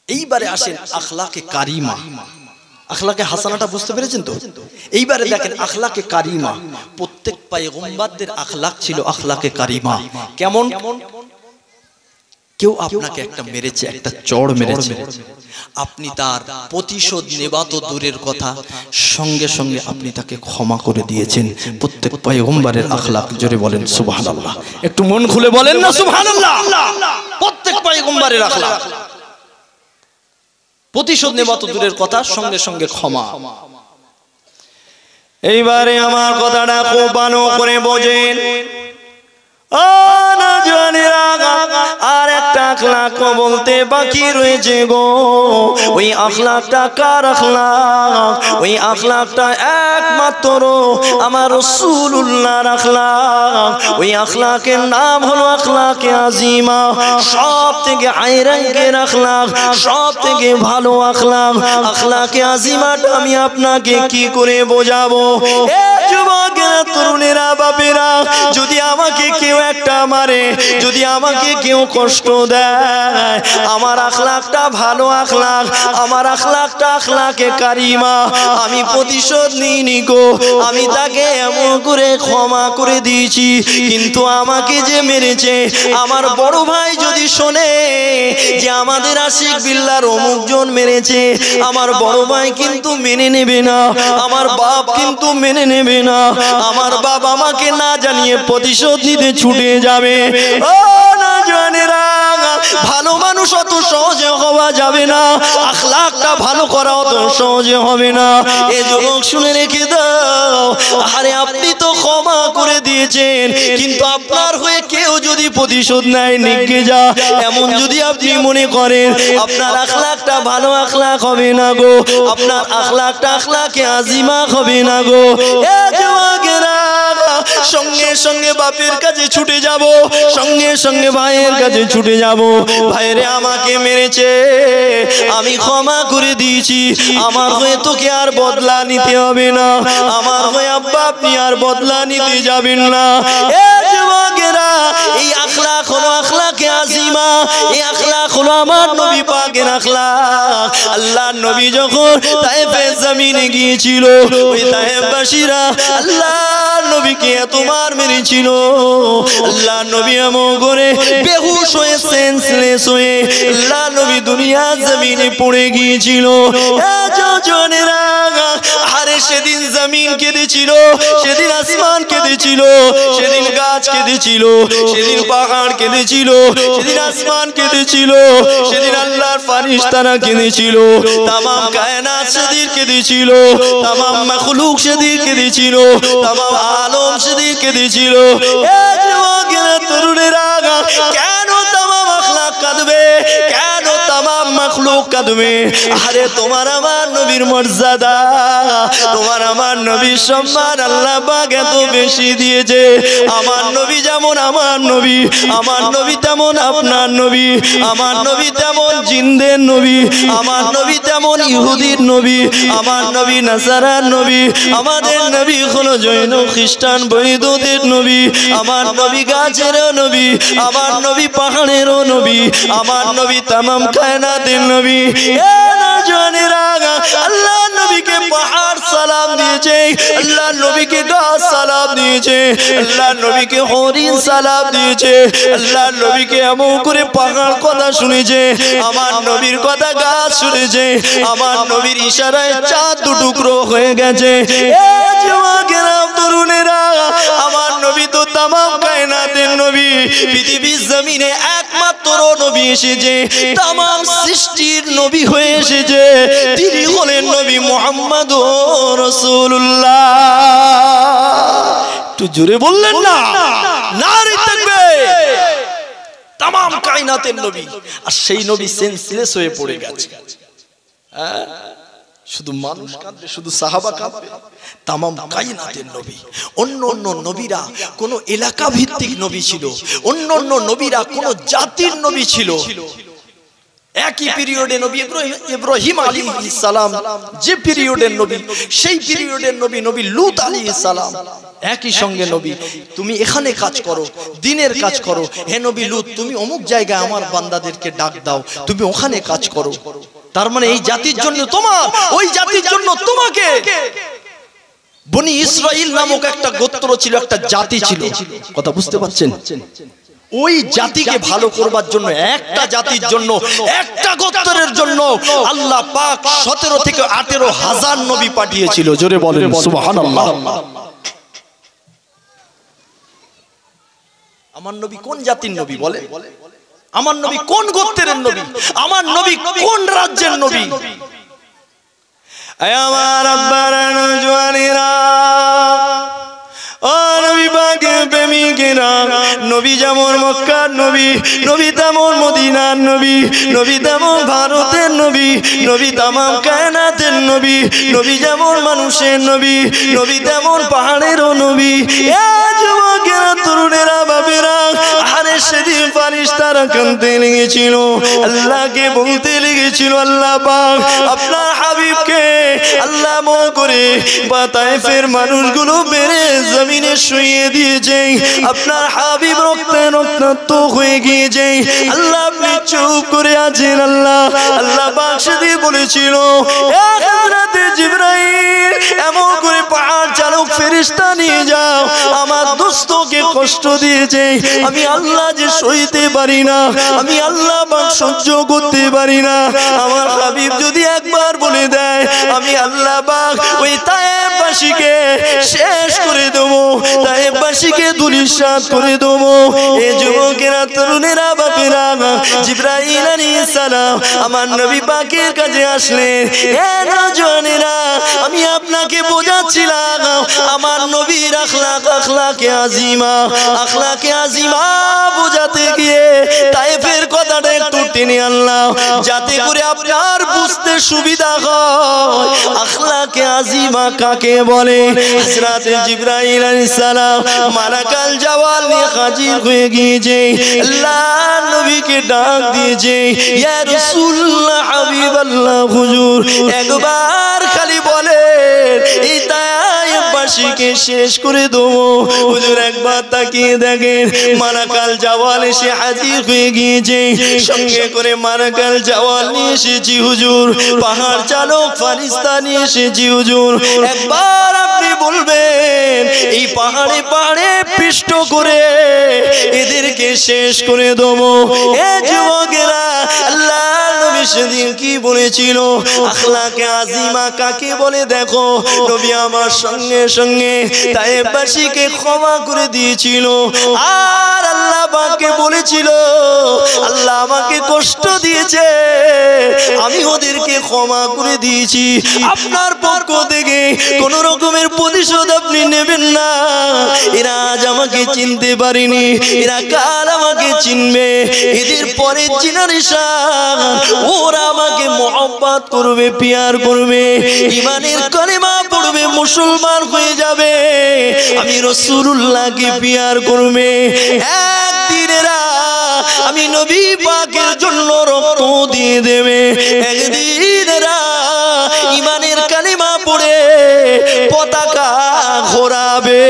এইবারে আসেন আখলাকে কারিমা। আখলাকে হাসানাটা বুঝতে পেরেছেন তো? এইবারে দেখেন আখলাকে কারিমা। প্রত্যেক পয়গম্বরদের আখলাক ছিল আখলাকে কারিমা। কেমন? কেউ আপনাকে একটা মেরেছে, একটা চড় মেরেছে, আপনি তার প্রতিশোধ নেবা তো দূরের কথা, সঙ্গে সঙ্গে আপনি তাকে ক্ষমা করে দিয়েছেন। প্রত্যেক পয়গম্বরের আখলাক। জোরে বলেন সুবহানাল্লাহ। একটু মন খুলে বলেন না সুবহানাল্লাহ। প্রত্যেক পয়গম্বরের আখলাক। প্রতিশোধ নেবা তো দূরের কথা, সঙ্গে সঙ্গে ক্ষমা। এইবারে আমার কথাটা খুব ভালো করে বোঝেন। আর একটা আখলাক বলতে বাকি রয়েছে গো। ওই আখলাকটা কার আখলাক? ওই আখলাকটা একমাত্র আমার রাসূলুল্লাহর আখলাক। ওই আখলাকের নাম হলো আখলাকে আজিমা। সব থেকে হাই র‍্যাঙ্কের আখলাক, সব থেকে ভালো আখলাক। আখলাকে আজিমাটা আমি আপনাকে কি করে বোঝাবো? এ যুবকেরা, তরুণেরা, বাপেরা, যদি আমাকে কেউ একটা মারে, যদি আমাকে কেউ কষ্ট দেয়, আমার আখলাকটা ভালো আখলাক, আমার আখলাকটা আখলাকে কারিমা, আমি প্রতিশোধ নিইনি গো। আমি তাকে এমন করে ক্ষমা করে দিয়েছি। কিন্তু আমাকে যে মেরেছে, আমার বড় ভাই যদি শোনে যে আমাদের আশিক বিল্লাহর অমুক জন মেরেছে, আমার বড় ভাই কিন্তু মেনে নেবে না, আমার বাপ কিন্তু মেনে নেবে না। আমার বাপ আমাকে না জানিয়ে প্রতিশোধ নিতে ছুটে যাবে। ও না জানেরা, ভালো মানুষ অত সহজে হওয়া যাবে না, আখলাকটা ভালো করা অত সহজে হবে না। এই যুবক শুনে রেখে দাও। আরে আপনি তো ক্ষমা করে দিয়েছেন, কিন্তু আপনার হয়ে কেউ যদি প্রতিশোধ নেয়, নিকে যা, এমন যদি আপনি মনে করেন, আপনার আখলাকটা ভালো আখলাক হবে না গো, আপনার আখলাকটা আখলাকে আজিমা হবে না গো। এ যুবকেরা, সঙ্গে সঙ্গে বাপের কাছে ছুটে যাব, সঙ্গে সঙ্গে ভাইয়ের কাছে ছুটে যাব। ভাইরে আমাকে মেরেছে, আমি ক্ষমা করে দিয়েছি, আমার হয়ে তোকে আর বদলা নিতে হবে না, আমার হয়ে আব্বা আপনি আর বদলা নিতে যাবেন না। এ যুবকেরা, এই আখলাক হলো আখলাকে আজিমা, এই আখলাক হলো আমার নবী পাকের আখলাক। আল্লাহর নবী যখন তায়েফের জমিনে গিয়েছিল, ওই তায়েফবাসীরা আল্লাহর নবীকে এতবার মেরেছিল, আল্লাহর নবী এমন করে বেহুশ হয়ে সেন্সলেস হয়ে আল্লাহর নবী দুনিয়ার জমিনে পড়ে গিয়েছিল। আরে সেদিন জমিন কেঁদেছিল, সেদিন আসমান কেঁদেছিল, সেদিন গাছ কেঁদেছিল, সেদিন পাহাড় কেঁদেছিল, সেদিন আসমান কেঁদেছিল, সেদিন আল্লাহর ফারিস্তারা কেঁদেছিল, তামাম কায়নাত সেদিন কেঁদেছিল, তামাম মাখলুক সেদিন কেঁদেছিল, তামাম আলম সেদিন কেঁদেছিল। এ যুবকেরা, তরুণেরা, কেন তামাম আখলাক কাঁদবে? কেন তামাম মাখলুক কাঁদবে? আরে তোমার আমার নবীর মর্যাদা, তোমার আমার নবীর সম্মান আল্লাহ পাক এত বেশি দিয়েছে। আমার নবী যেমন আমার নবী, আমার নবী তেমন আপনার নবী, আমার নবী তেমন জিনদের নবী, আমার নবী তেমন ইহুদির নবী, আমার নবী নাসারার নবী, আমাদের নবী হলো জৈন খ্রিস্টান বৌদ্ধদের নবী, আমার নবী গাছেরও নবী, আমার নবী পাহাড়েরও নবী, আমার নবী তামাম কায়নাতের নবী। এ না জানেরা, আল্লাহ নবীকে পাহাড় সালাম দিয়েছে, আল্লাহ নবীকে গাছ সালাম দিয়েছে, আল্লাহ নবীকে হরিণ সালাম দিয়েছে, আল্লাহ নবীকে এমন করে পাহাড় কথা শুনেছে, আমার নবীর কথা গাছ শুনেছে, আমার নবীর ইশারায় চাঁদ দুটুকরো হয়ে গেছে। এ যুবকেরা, তরুণেরা, আমার নবী তো তামাম কায়নাতের নবী, পৃথিবীর জমিনে একমাত্র নবী এসেছে, তামাম সৃষ্টির নবী হয়ে এসেছে, তিনি হলেন নবী মুহাম্মদুর রাসূলুল্লাহ। একটু জোরে বললেন না? নারে তাকবীর! তামাম কায়নাতের নবী, আর সেই নবী সেন্সলেস হয়ে পড়ে গেছে। শুধু মানুষ কাঁদবে, শুধু সাহাবা কাঁদবে? তামাম কায়নাতের নবী। অন্য অন্য নবীরা কোন এলাকা ভিত্তিক নবী ছিল, অন্য অন্য নবীরা কোন জাতির নবী ছিল, একই পিরিয়ডে নবী ইব্রাহিম আলাইহিস সালাম যে পিরিয়ডের নবী, সেই পিরিয়ডের নবী নবী লূত আলাইহিস সালাম একই সঙ্গে নবী। তুমি এখানে কাজ করো, দ্বীনের কাজ করো। হে নবী লূত, তুমি অমুক জায়গায় আমার বান্দাদেরকে ডাক দাও, তুমি ওখানে কাজ করো। তার মানে এই জাতির জন্য তোমার, ওই জাতির জন্য তোমাকে। বনি ইসরাইল নামক একটা গোত্র ছিল, একটা জাতি ছিল, কথা বুঝতে পারছেন? ওই জাতিকে ভালো করবার জন্য, একটা জাতির জন্য, একটা গোত্রের জন্য আল্লাহ পাক 17 থেকে 18,000 নবী পাঠিয়েছিল। জোরে বলেন সুবহানাল্লাহ। আমার নবী কোন জাতির নবী বলে? আমার নবী কোন গোত্রের নবী? আমার নবী কোন রাজ্যের নবী? আমার আব্বারা নওজওয়ানেরা, ও নবী পাকের প্রেমিকেরা, নবী যেমন মক্কার নবী, নবী তেমন মদিনার নবী, নবী তেমন ভারতের নবী, নবী তামাম কায়নাতের নবী, নবী যেমন মানুষের নবী, নবী তেমন পাহাড়েরও নবী। এ যুবকেরা, তরুণেরা, বাবেরা, আরে সেদিন ফারিস্তারা কাঁদতে লেগেছিল, আল্লাহকে বলতে লেগেছিল, আল্লাহ পাক আপনার হাবিবকে আল্লাহ মনে করে বা তায়েফের মানুষগুলো মেরে জমিনে শুইয়ে দিয়েছে, আপনার হাবিব রক্তে রক্তাক্ত হয়ে গিয়েছে, আল্লাহ আপনি চুপ করে আছেন। আল্লাহ আল্লাহ পাক সেদিন বলেছিল, হযরত জিবরাইল এমন করে পাহাড় চালক ফেরেশতা নিয়ে যাও, আমার দোস্তকে কষ্ট দিয়েছে, আমি আল্লাহ যে সইতে পারি না, আমি আল্লাহ পাক সহ্য করতে পারি না। আমার হাবিব যদি একবার বলে দেয়, আমি আল্লাহ পাক ওই তায়েফবাসীকে শেষ করে দেবো, তায়েফবাসীকে ধূলিসাৎ করে দেবো। এ যুবকেরা, তরুণেরা, বাপেরা, জিবরাইল আলাইহিস সালাম আমার নবী পাকের কাছে আসলেন। এ নওজওয়ানেরা, আমি আপনাকে বোঝাচ্ছিলাম আমার নবীর আখলাকে আজিমা বোঝাতে গিয়ে তায়েফের কথাটা একটু টেনে আনলাম, যাতে করে আপনার বুঝতে সুবিধা হয় আখলাকে আজিমা কাকে বলে। হযরত জিবরাইল আলাইহিস সালাম মালাকাল জাওয়াল নিয়ে হাজির হয়ে গিয়েছে, আল্লাহ নবীকে ডাক দিয়েছে, ইয়া রাসূলুল্লাহ, হাবিবাল্লাহ, হুজুর একবার খালি বলেন এই তায়েফবাসীকে শেষ করে দেবো। হুজুর একবার তাকিয়ে দেখেন, মালাকাল জাওয়াল এসে হাজির হয়ে গিয়েছে, সঙ্গে করে মালাকাল জাওয়াল নিয়ে এসেছি হুজুর, পাহাড় চালক ফারিস্তা নিয়ে এসেছি হুজুর। একবার আপনি বলবেন এই পাহাড়ে পাহাড়ে পিষ্ট করে এদেরকে শেষ করে দেবো। এ যুবকেরা, আল্লাহ নবী সেদিন কি বলেছিল, আখলাকে আজিমা কাকে বলে দেখো। নবী আমার সঙ্গে সঙ্গে তায়েফবাসীকে ক্ষমা করে দিয়েছিল, আর আল্লাহ পাককে বলেছিল, আল্লাহ আমাকে কষ্ট দিয়েছে, আমি ওদেরকে ক্ষমা করে দিয়েছি, আপনার পক্ষ থেকে কোন রকমের প্রতিশোধ আপনি নেবেন না। এরা আজ আমাকে চিনতে পারেনি, এরা কাল আমাকে চিনবে, এদের পরের জেনারেশন ওরা আমাকে মহব্বত করবে, পিয়ার করবে, ঈমানের কালেমা পড়বে, মুসলমান হয়ে যাবে, আমি রাসূলুল্লাহকে পিয়ার করবে। একদিন এরা আমি নবী পাকের জন্য রক্ত দিয়ে দেবে, একদিন এরা ঈমানের কালেমা পড়ে পতাকা ঘোরাবে।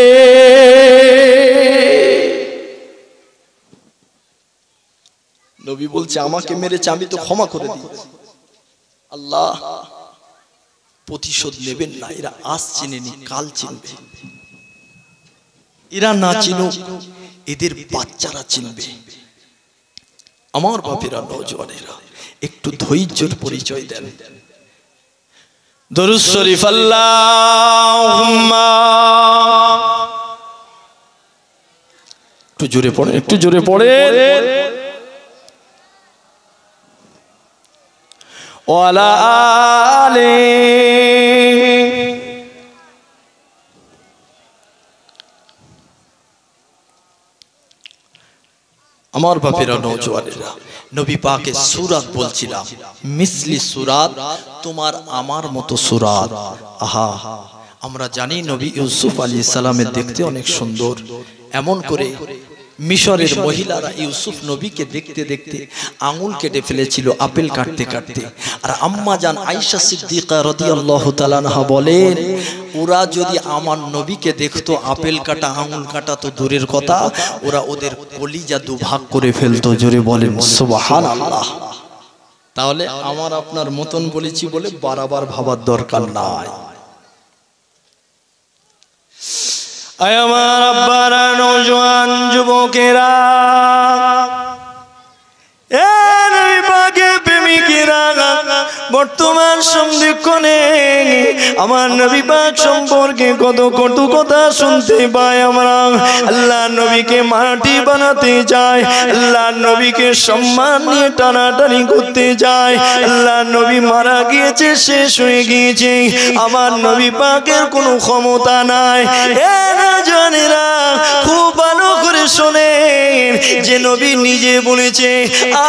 নবী বলছে আমাকে মেরেছে, আমি তো ক্ষমা করে দিয়েছি, আল্লাহ প্রতিশোধ নেবেন না। এরা আজ চিনেনি, কাল চিনবে, এরা না চিনুক, এদের বাচ্চারা চিনবে। আমার বাপেরা, নওজওয়ানেরা, একটু ধৈর্যের পরিচয় দেন। দরুদ শরীফ আল্লাহুম্মা, একটু জোরে পড়ে, একটু জোরে পড়ে। ওয়ালা আলি, আমার বাপেরা, নওজওয়ানেরা, নবী পাকের সূরাত বলছিলাম, মিসলি সূরাত, তোমার আমার মতো সূরাত। আহা, আমরা জানি নবী ইউসুফ আলাইহিস সালামের দেখতে অনেক সুন্দর, এমন করে মিশরের মহিলারা ইউসুফ নবীকে দেখতে দেখতে আঙুল কেটে ফেলেছিল আপেল কাটতে কাটতে। আর আম্মা জান আয়েশা সিদ্দিকা রাদিয়াল্লাহু তাআলা আনহা বলেন, ওরা যদি আমার নবীকে দেখতো আপেল কাটা আঙুল কাটা তো দূরের কথা, ওরা ওদের কলিজা দুভাগ করে ফেলতো। জোরে বলেন সুবহানাল্লাহ। তাহলে আমার আপনার মতন বলেছি বলে বারবার ভাবার দরকার নাই। আয় আমার আব্বারা, নওজোয়ান যুবকেরা, এ নবী পাকের প্রেমিকেরা, বর্তমান সন্ধিক্ষণে আমার নবী পাক সম্পর্কে কত কটু কথা শুনতে পাই আমরা। আল্লাহ নবীকে মাটি বানাতে চায়, আল্লাহ নবীকে সম্মান নিয়ে টানাটানি করতে চায়। আল্লাহ নবী মারা গিয়েছে, শেষ হয়ে গিয়েছে, আমার নবী পাকের কোনো ক্ষমতা নাই। এ না জানেরা, খুব ভালো করে শোনেন যে নবী নিজে বলেছে,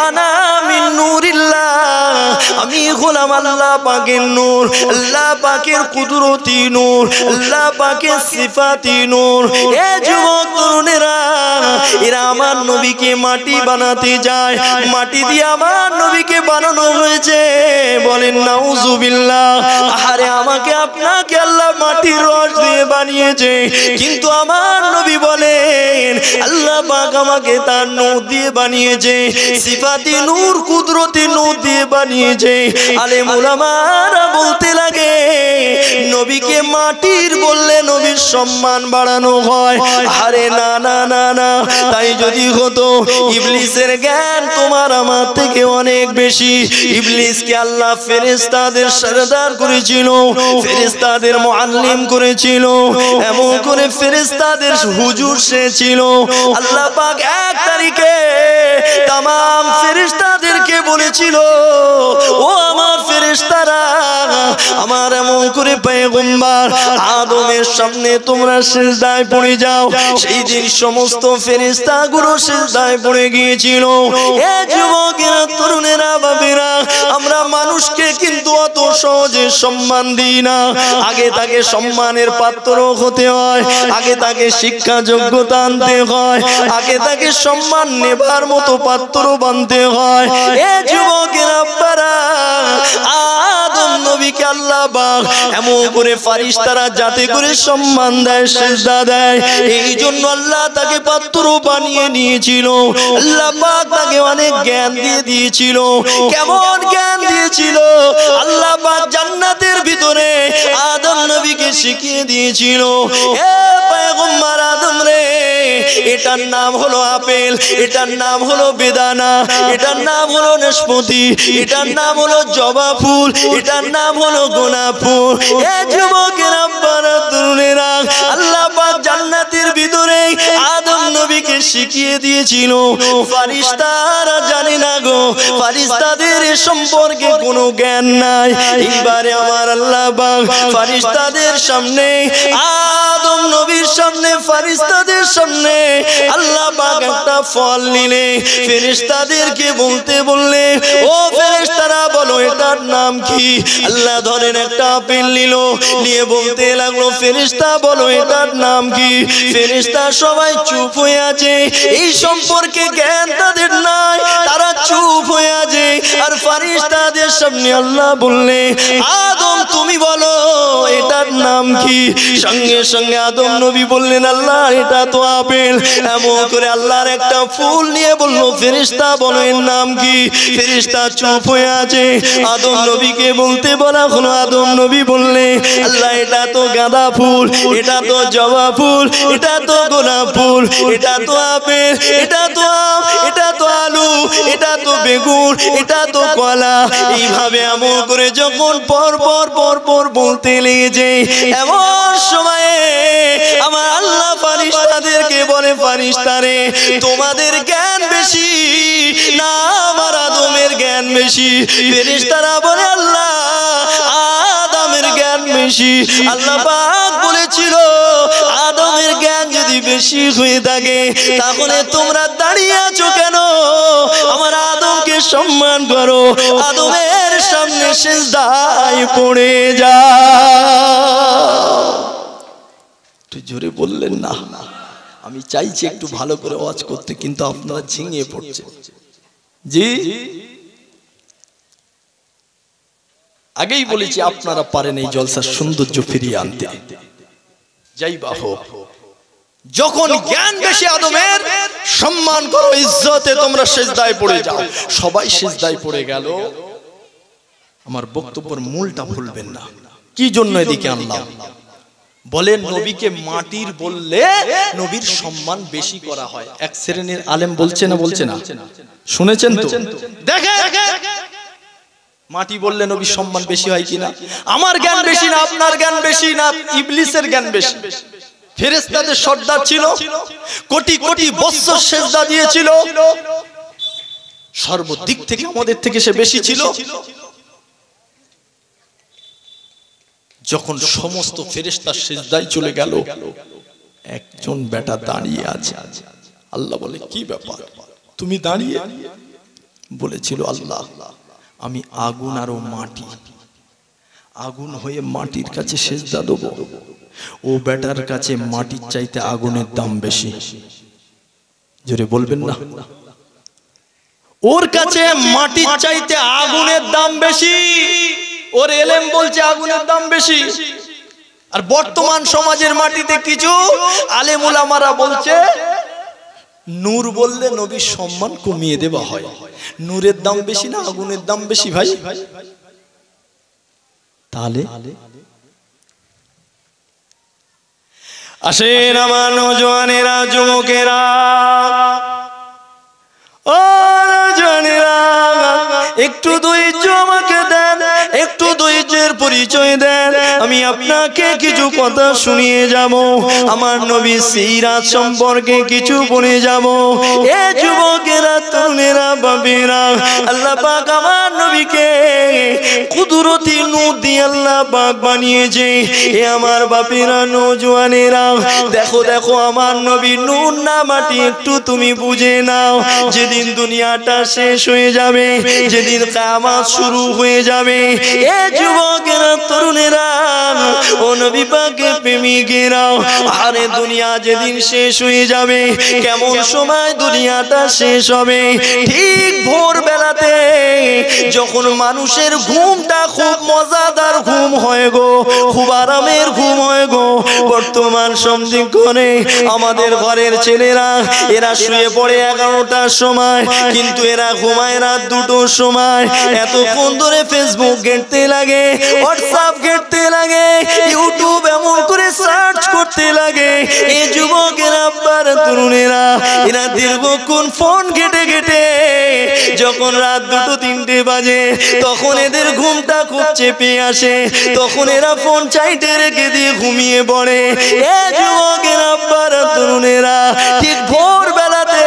আনা মিন নূরিল্লাহ, আমি গোলাম আল্লাহ পাকের নূর, আল্লাহ পাকের কুদরতি নূর, আল্লাহ পাকের সিফাতি নূর। এ যুবক তরুণেরা, এরা আমার নবীকে মাটি বানাতে যায়, মাটি দিয়ে আমার নবীকে বানানো হয়েছে। বলেন নাউজুবিল্লাহ। আরে আমাকে আপনাকে আল্লাহ মাটির রস দিয়ে বানিয়েছে, কিন্তু আমার নবী বলেন আল্লাহ পাক আমাকে তার নূর দিয়ে বানিয়েছে, সিফাতি নূর কুদরতি নূর দিয়ে বানিয়েছে। আলেম উলামারা বলতে লাগে, নবীকে মাটির বললে নবীর সম্মান বাড়ানো হয়। আরে না না না না, তাই যদি হতো ইবলিসের জ্ঞান তোমার আমার থেকে অনেক বেশি। ইবলিসকে আল্লাহ ফেরেশতাদের সরদার করেছিল, ফেরেশতাদের মুআল্লিম করেছিল, এমন করে ফেরেশতাদের হুজুর সে ছিল। আল্লাহ পাক এক তারিখে तमाम ফেরেশতাদেরকে বলেছিল, ও আমার ফেরেশতারা, আমার এমন করে পয়গম্বর আদমের সামনে তোমরা সিজদায় পড়ে যাও। সেই দিন সমস্ত ফেরেশতাগুলো সিজদায় পড়ে গিয়েছিল। এ যুবকেরা, তরুণেরা, বাবেরা, আমরা মানুষকে কিন্তু অত সহজে সম্মান দিই না। আগে তাকে সম্মানের পাত্র হতে হয়, আগে তাকে শিক্ষা যোগ্যতা আনতে হয়, আগে তাকে সম্মান নেবার মতো পাত্র বানতে হয়। এ যুবকেরা, আব্বারা, আদম নবীকে আল্লাহ পাক এমন করে ফেরেশতারা যাতে করে সম্মান দেয়, সিজদা দেয়, এই জন্য আল্লাহ তাকে পাত্র বানিয়ে নিয়েছিল। আল্লাহ পাক তাকে অনেক জ্ঞান দিয়ে দিয়েছিল। কেমন জ্ঞান দিয়েছিল? আল্লাহ পাক জান্নাতের ভিতরে আদম নবীকে শিখিয়ে দিয়েছিল, হে পয়গম্বর আদম রে, এটার নাম হলো আপেল, এটার নাম হলো বেদানা, এটার নাম হলো নাশপাতি, এটার নাম হলো জবা ফুল, এটার নাম হলো গোলাপ ফুল। এ যুবকেরা, আব্বারা, তরুণেরা, আল্লাহ পাক জান্নাতের ভিতরে আদম নবীকে শিখিয়ে দিয়েছিল। ফেরেশতারা জানে না গো, ফেরেশতাদের এ সম্পর্কে কোনো জ্ঞান নাই। এইবারে আমার আল্লাহ পাক ফেরেশতাদের সামনে, আদম নবীর সামনে, ফেরেশতাদের সামনে আল্লাহ পাক একটা ফল নিলে ফেরেশতাদেরকে বলতে বললে, ও ফেরেশতারা বলো এটার নাম কি? আল্লাহ ধরেন একটা আপেল নিল, নিয়ে বলতে লাগলো, ফেরেশতা বলো এটার নাম কি? ফেরেশতা সবাই চুপ হয়ে আছে, এই সম্পর্কে জ্ঞান তাদের নাই, তারা চুপ হয়ে আছে। আর ফেরেশতাদের সামনে আল্লাহ বললে, আদম তুমি বলো এটার নাম কি? সঙ্গে সঙ্গে আদম নবী বললেন, আল্লাহ এটা তো আপেল। এমন করে আল্লাহর একটা ফুল নিয়ে বলল, ফেরেশতা বলো এর নাম কি? ফেরেশতা চুপ হয়ে আছে। আদম নবীকে বলতে বলা হলো, আদম নবী বললে, আল্লাহ এটা তো গাঁদা ফুল, এটা তো জবা ফুল, এটা তো গোলাপ ফুল, এটা তো আপেল, এটা তো আম, এটা তো আলু, এটা তো বেগুন, এটা তো কলা। এইভাবে এমন করে যখন পর পর পর পর বলতে লেগেছে, এমন সময়ে আমার আল্লাহ ফেরেশতাদেরকে বলে, ফেরেশতারে তোমাদের জ্ঞান বেশি না আমার আদমের জ্ঞান বেশি? ফেরেশতারা বলে, আল্লাহ আদমের জ্ঞান বেশি। আল্লাহ পাক বলেছিল, আদমের জ্ঞান যদি বেশি হয়ে থাকে তাহলে তোমরা দাঁড়িয়ে আছো কেন? আমার আদমকে সম্মান করো, আদমের সামনে সিজদায় পড়ে যাও। জোরে বললেন না? আমি চাইছি একটু ভালো করে ওয়াজ করতে, কিন্তু আপনারা ঝিঙে পড়ছে। জি আগেই বলেছি আপনারা পারেন এই জলসার সৌন্দর্য ফিরিয়ে আনতে। যাই বা হোক, যখন জ্ঞান বেশি আদমের, সম্মান করো, ইজ্জতে তোমরা সিজদায় পড়ে যাও। সবাই সিজদায় পড়ে গেল। আমার বক্তব্যের মূলটা ভুলবেন না, কি জন্য এদিকে আনলাম। বলেন নবীকে মাটির বললে নবীর সম্মান বেশি করা হয়। এক শ্রেণীর আলেম বলছে না, বলছে না, শুনেছেন তো? দেখেন মাটি বললে নবীর সম্মান বেশি হয় কিনা। আমার জ্ঞান বেশি না, আপনার জ্ঞান বেশি না, ইবলিসের জ্ঞান বেশি। ফেরেশতাদের সর্দার ছিল, কোটি কোটি বছর সিজদা দিয়েছিল, সর্বদিক থেকে আমাদের থেকে সে বেশি ছিল। যখন সমস্ত ফেরেশতা সিজদায় চলে গেল, একজন বেটা দাঁড়িয়ে আছে। আল্লাহ বলে, কি ব্যাপার তুমি দাঁড়িয়ে? বলেছিল, আল্লাহ আমি আগুন আর মাটি, আগুন হয়ে মাটির কাছে সিজদা দেব। ও বেটার কাছে মাটির চাইতে আগুনের দাম বেশি। জোরে বলবেন না, ওর কাছে মাটির চাইতে আগুনের দাম বেশি। ওর এলেম বলছে আগুনের দাম বেশি। আর বর্তমান সমাজের মাটিতে কিছু আলেম উলামারা বলছে নূর বললে নবীর সম্মান কমিয়ে দেওয়া হয়। নূরের দাম বেশি না আগুনের দাম বেশি ভাই? তাহলে আসেন আমার নওজওয়ানেরা, যুবকেরা, ও নওজওয়ানেরা, একটু ধৈর্য আমাকে দেন, একটু ধৈর্যের পরিচয় দেন। আমি আপনাকে কিছু কথা শুনিয়ে যাব, আমার নবী সিরাত সম্পর্কে কিছু বলে যাব। এ যুবকেরা, তরুণেরা, বাবেরা, আল্লাহ পাক আমার নবীকে কুদরতি নূর দিয়ে আল্লাহ পাক বানিয়েছে। এ আমার বাপেরা, নওজওয়ানেরা, দেখো দেখো আমার নবী নূর না মাটি, একটু তুমি বুঝে নাও। যেদিন দুনিয়াটা শেষ হয়ে যাবে, যেদিন কিয়ামত শুরু হয়ে যাবে, এ যুবকেরা, তরুণেরা, ও নবী পাকের প্রেমিকেরা, আরে দুনিয়া যেদিন শেষ হয়ে যাবে, কেমন সময় দুনিয়াটা শেষ হবে? ঠিক ভোর বেলাতে, যখন মানুষের ঘুমটা খুব মজাদার ঘুম হয় গো, খুব আরামের ঘুম হয় গো। বর্তমান সময়ে আমাদের ঘরের ছেলেরা এরা শুয়ে পড়ে 11টার সময়, কিন্তু এরা ঘুমায় রাত 2টোর সময়। এতক্ষণ ধরে ফেসবুক ঘেঁটতে লাগে, হোয়াটসঅ্যাপ ঘেঁটতে লাগে, ইউটিউব এমন করে সার্চ করতে লাগে। এই যুবকেরা, আব্বারা, তরুণেরা, এরা দীর্ঘক্ষণ ফোন ঘেঁটে ঘেঁটে যখন রাত 2-3টে বাজে, তখন এদের ঘুমটা খুব চেপে আসে। তখন এরা ফোন চাইতে রেখে দিয়ে ঘুমিয়ে পড়ে। এ যুবকেরা, আব্বারা, তরুণেরা, ঠিক ভোর বেলাতে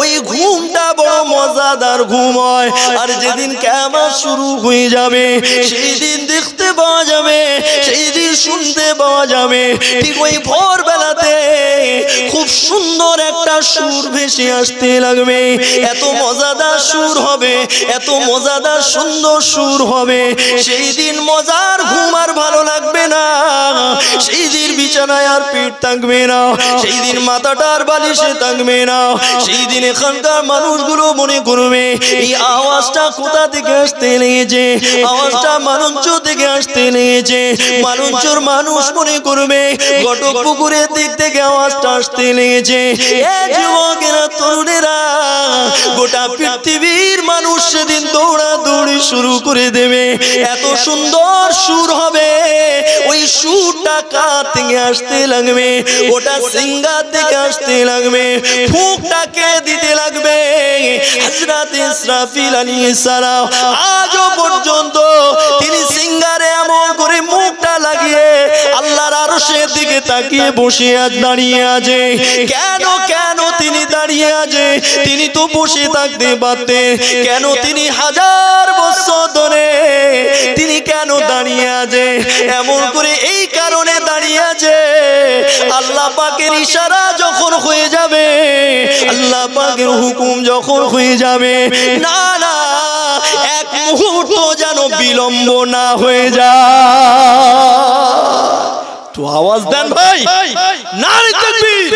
ওই ঘুমটা বড় মজাদার ঘুম হয়। আর যেদিন কিয়ামত শুরু হয়ে যাবে, সেই দিন দেখতে পাওয়া যাবে, সেই দিন শুনতে পাওয়া যাবে, ঠিক ওই ভোর বেলাতে খুব সুন্দর একটা সুর ভেসে আসতে লাগবে। এত মজাদার সুর হবে, এত মজাদার সুন্দর সুর হবে, সেই দিন মজার ঘুম আর ভালো লাগবে না। সেই দিন বিছানায় আর পেট থাকবে না, সেই দিন মাথাটার বালিশে থাকবে না। সেই দিন এখানকার মানুষগুলো মনে করবে এই আওয়াজটা কোথা থেকে আসতে লেগেছে, আওয়াজটা মালঞ্চ থেকে আসতে লেগেছে। মালঞ্চর মানুষ মনে করবে ঘটকপুকুরের দিক থেকে আওয়াজটা আসতে লেগেছে। এ যুবকেরা, তরুণেরা, গোটা পৃথিবীর মানুষ সেদিন দৌড়াদৌড়ি শুরু করে দেবে। এত সুন্দর সুর হবে, ওই সুরটা কার থেকে আসতে লাগবে? ওটা সিঙ্গার থেকে আসতে লাগবে। ফুঁকটাকে দিতে লাগবে হযরত ইসরাফিল আলাইহিস সালাম। আজও পর্যন্ত তিনি সিঙ্গারে এমন করে মুখটা লাগিয়ে আল্লাহর আরশের দিকে তাকিয়ে বসে দাঁড়িয়ে আছে। কেন কেন তিনি দাঁড়িয়ে আছে? তিনি তো বসে থাকতে পারতেন। কেন তিনি 1000 বছর ধরে তিনি কেন দাঁড়িয়ে আছে? এমন করে এই কারণে দাঁড়িয়ে আছে, আল্লাহ পাকের ইশারা যখন হয়ে যাবে, আল্লাহ পাকের হুকুম যখন হয়ে যাবে, না না এক মুহূর্ত যেন বিলম্ব না হয়ে যায়। তো আওয়াজ দেন ভাই, নারে তাকবীর।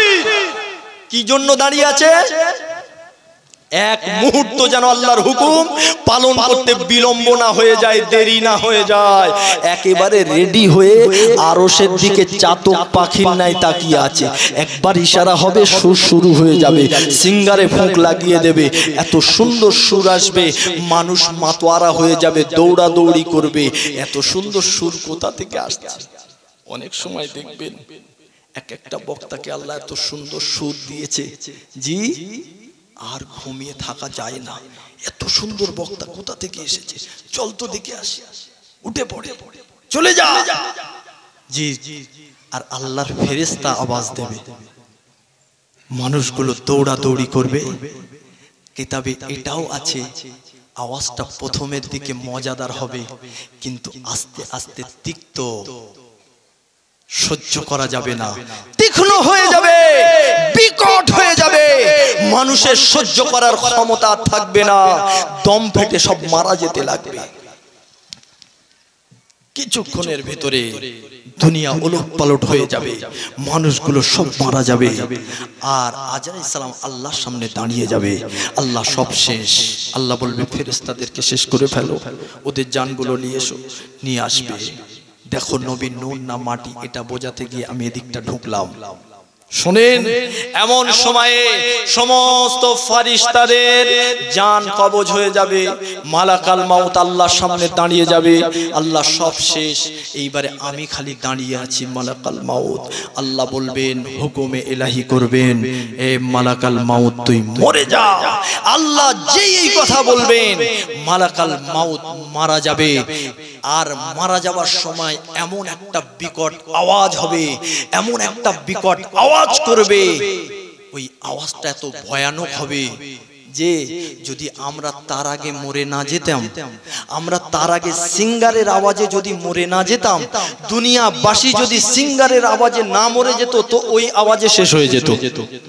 কি জন্য দাঁড়িয়ে আছে? এক মুহূর্ত যেন আল্লাহর হুকুম পালন করতে বিলম্ব না হয়ে যায়, দেরি না হয়ে যায়। একেবারে রেডি হয়ে আরশের দিকে চাতক পাখির নাই তাকিয়ে আছে। একবার ইশারা হবে, সুর শুরু হয়ে যাবে, সিঙ্গারে ফুঁক লাগিয়ে দেবে, এত সুন্দর সুর আসবে, মানুষ মাতোয়ারা হয়ে যাবে, দৌড়াদৌড়ি করবে। এত সুন্দর সুর কোথা থেকে আসছে? অনেক সময় দেখবেন এক একটা বক্তাকে আল্লাহ এত সুন্দর সুর দিয়েছে, জি আর ঘুমিয়ে থাকা যায় না। এত সুন্দর বক্তা কোথা থেকে এসেছে, চল তো দেখে আসি, উঠে পড়ে চলে যা, জি আর আল্লাহর ফেরেশতা আওয়াজ দেবে, মানুষগুলো দৌড়াদৌড়ি করবে। কিতাবে এটাও আছে, আওয়াজটা প্রথমের দিকে মজাদার হবে, কিন্তু আস্তে আস্তে তিক্ত, সহ্য করা যাবে না, তীক্ষ্ণ হয়ে যাবে, বিকট হয়ে যাবে, মানুষের সহ্য করার ক্ষমতা থাকবে না, দম ফেটে সব মারা যেতে লাগবে। কিছুক্ষণের ভেতরে দুনিয়া ওলটপালট হয়ে যাবে, মানুষগুলো সব মারা যাবে, আর আজরাইল সালাম আল্লাহর সামনে দাঁড়িয়ে যাবে। আল্লাহ সব শেষ, আল্লাহ বলবে ফেরেশতাদেরকে শেষ করে ফেলো, ওদের জানগুলো নিয়ে এসো, নিয়ে আসবে। দেখো নবী নুন না মাটি, এটা বোঝাতে গিয়ে আমি এদিকটা ঢুকলাম। শুনেন, এমন সময়ে সমস্ত ফারিস্তাদের জান কবজ হয়ে যাবে, মালাকাল মাউত আল্লাহর সামনে দাঁড়িয়ে যাবে। আল্লাহ সব শেষ, এইবারে আমি খালি দাঁড়িয়ে আছি। মালাকাল মাউত আল্লাহ বলবেন, হুকুমে ইলাহি করবেন, এ মালাকাল মাউত তুই মরে যা। আল্লাহ যেই এই কথা বলবেন, মালাকাল মাউত মারা যাবে। আর মারা যাওয়ার সময় এমন একটা বিকট আওয়াজ হবে, এমন একটা বিকট আওয়াজ করবে, ওই আওয়াজটা এত ভয়ানক হবে যে যদি আমরা তার আগে মরে না যেতাম, আমরা তার আগে সিঙ্গারের আওয়াজে যদি মরে না যেতাম, দুনিয়াবাসী যদি সিঙ্গারের আওয়াজে না মরে যেত, তো ওই আওয়াজে শেষ হয়ে যেত।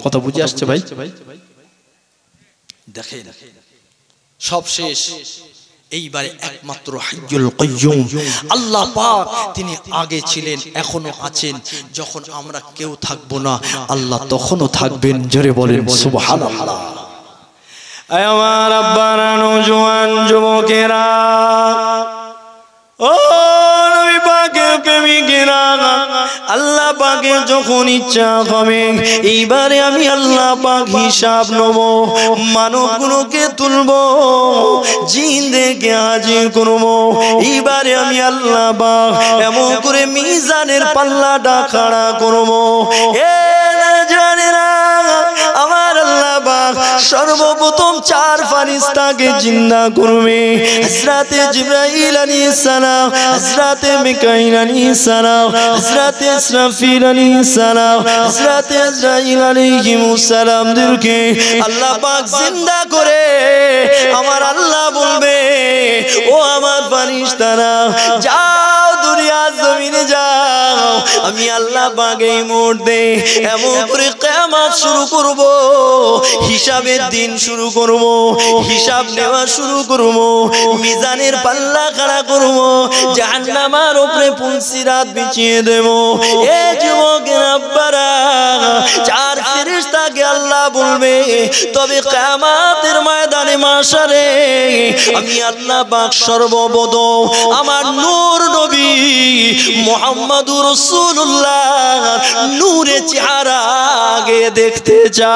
কথা বুঝে আসছে ভাই? দেখেন সব শেষ। এইবারে একমাত্র হাইয়ুল কাইয়ুম আল্লাহ পাক, তিনি আগে ছিলেন, এখনো আছেন। যখন আমরা কেউ থাকবো না, আল্লাহ তখনও থাকবেন। জোরে বলেন সুবহানাল্লাহ। আয় আমার আব্বারা, নওজোয়ান যুবকেরা, ও নবী পাকের প্রেমিকেরা, আল্লাহ পাকের যখন ইচ্ছা হবে, এইবারে আমি আল্লাহ পাক হিসাব নেব, মানবগুলোকে তুলবো, জিনদেরকে হাজির করবো। এইবারে আমি আল্লাহ পাক এমন করে মিজানের পাল্লাটা খাড়া করবো। এ জানেরা, আমার আল্লাহ পাক সর্বপ্রথম চার ফারিস্তাকে জিন্দা করবে। হযরতে জিবরাইল আলাইহিস সালাম, হযরতে মিকাইল আলাইহিস সালাম, হযরতে ইসরাফিল আলাইহিস সালাম, হযরতে আজরাইল আলাইহিস সালামদেরকে আল্লাহ পাক জিন্দা করে আমার আল্লাহ বলবে, ও আমার ফারিস্তারা, যাও দুনিয়ার জমিনে যাও। আমি আল্লাহ পাক এই মুহূর্তে এমন করে কিয়ামত শুরু করব, হিসাবের দিন শুরু করব, হিসাব নেওয়া শুরু করব, মিজানের পাল্লা খাড়া করব, জাহান্নামের উপরে পুলসিরাত বিছিয়ে দেব। এ যুবকের আব্বারা, চার ফেরেশতাকে আল্লাহ বলবে, তবে কিয়ামতের ময়দানে মাশারে আমি আল্লাহ পাক সর্বপ্রথম আমার নূর নবী মুহাম্মদুর রাসূলুল্লাহ নূরে চেহারা আগে দেখতে চাই।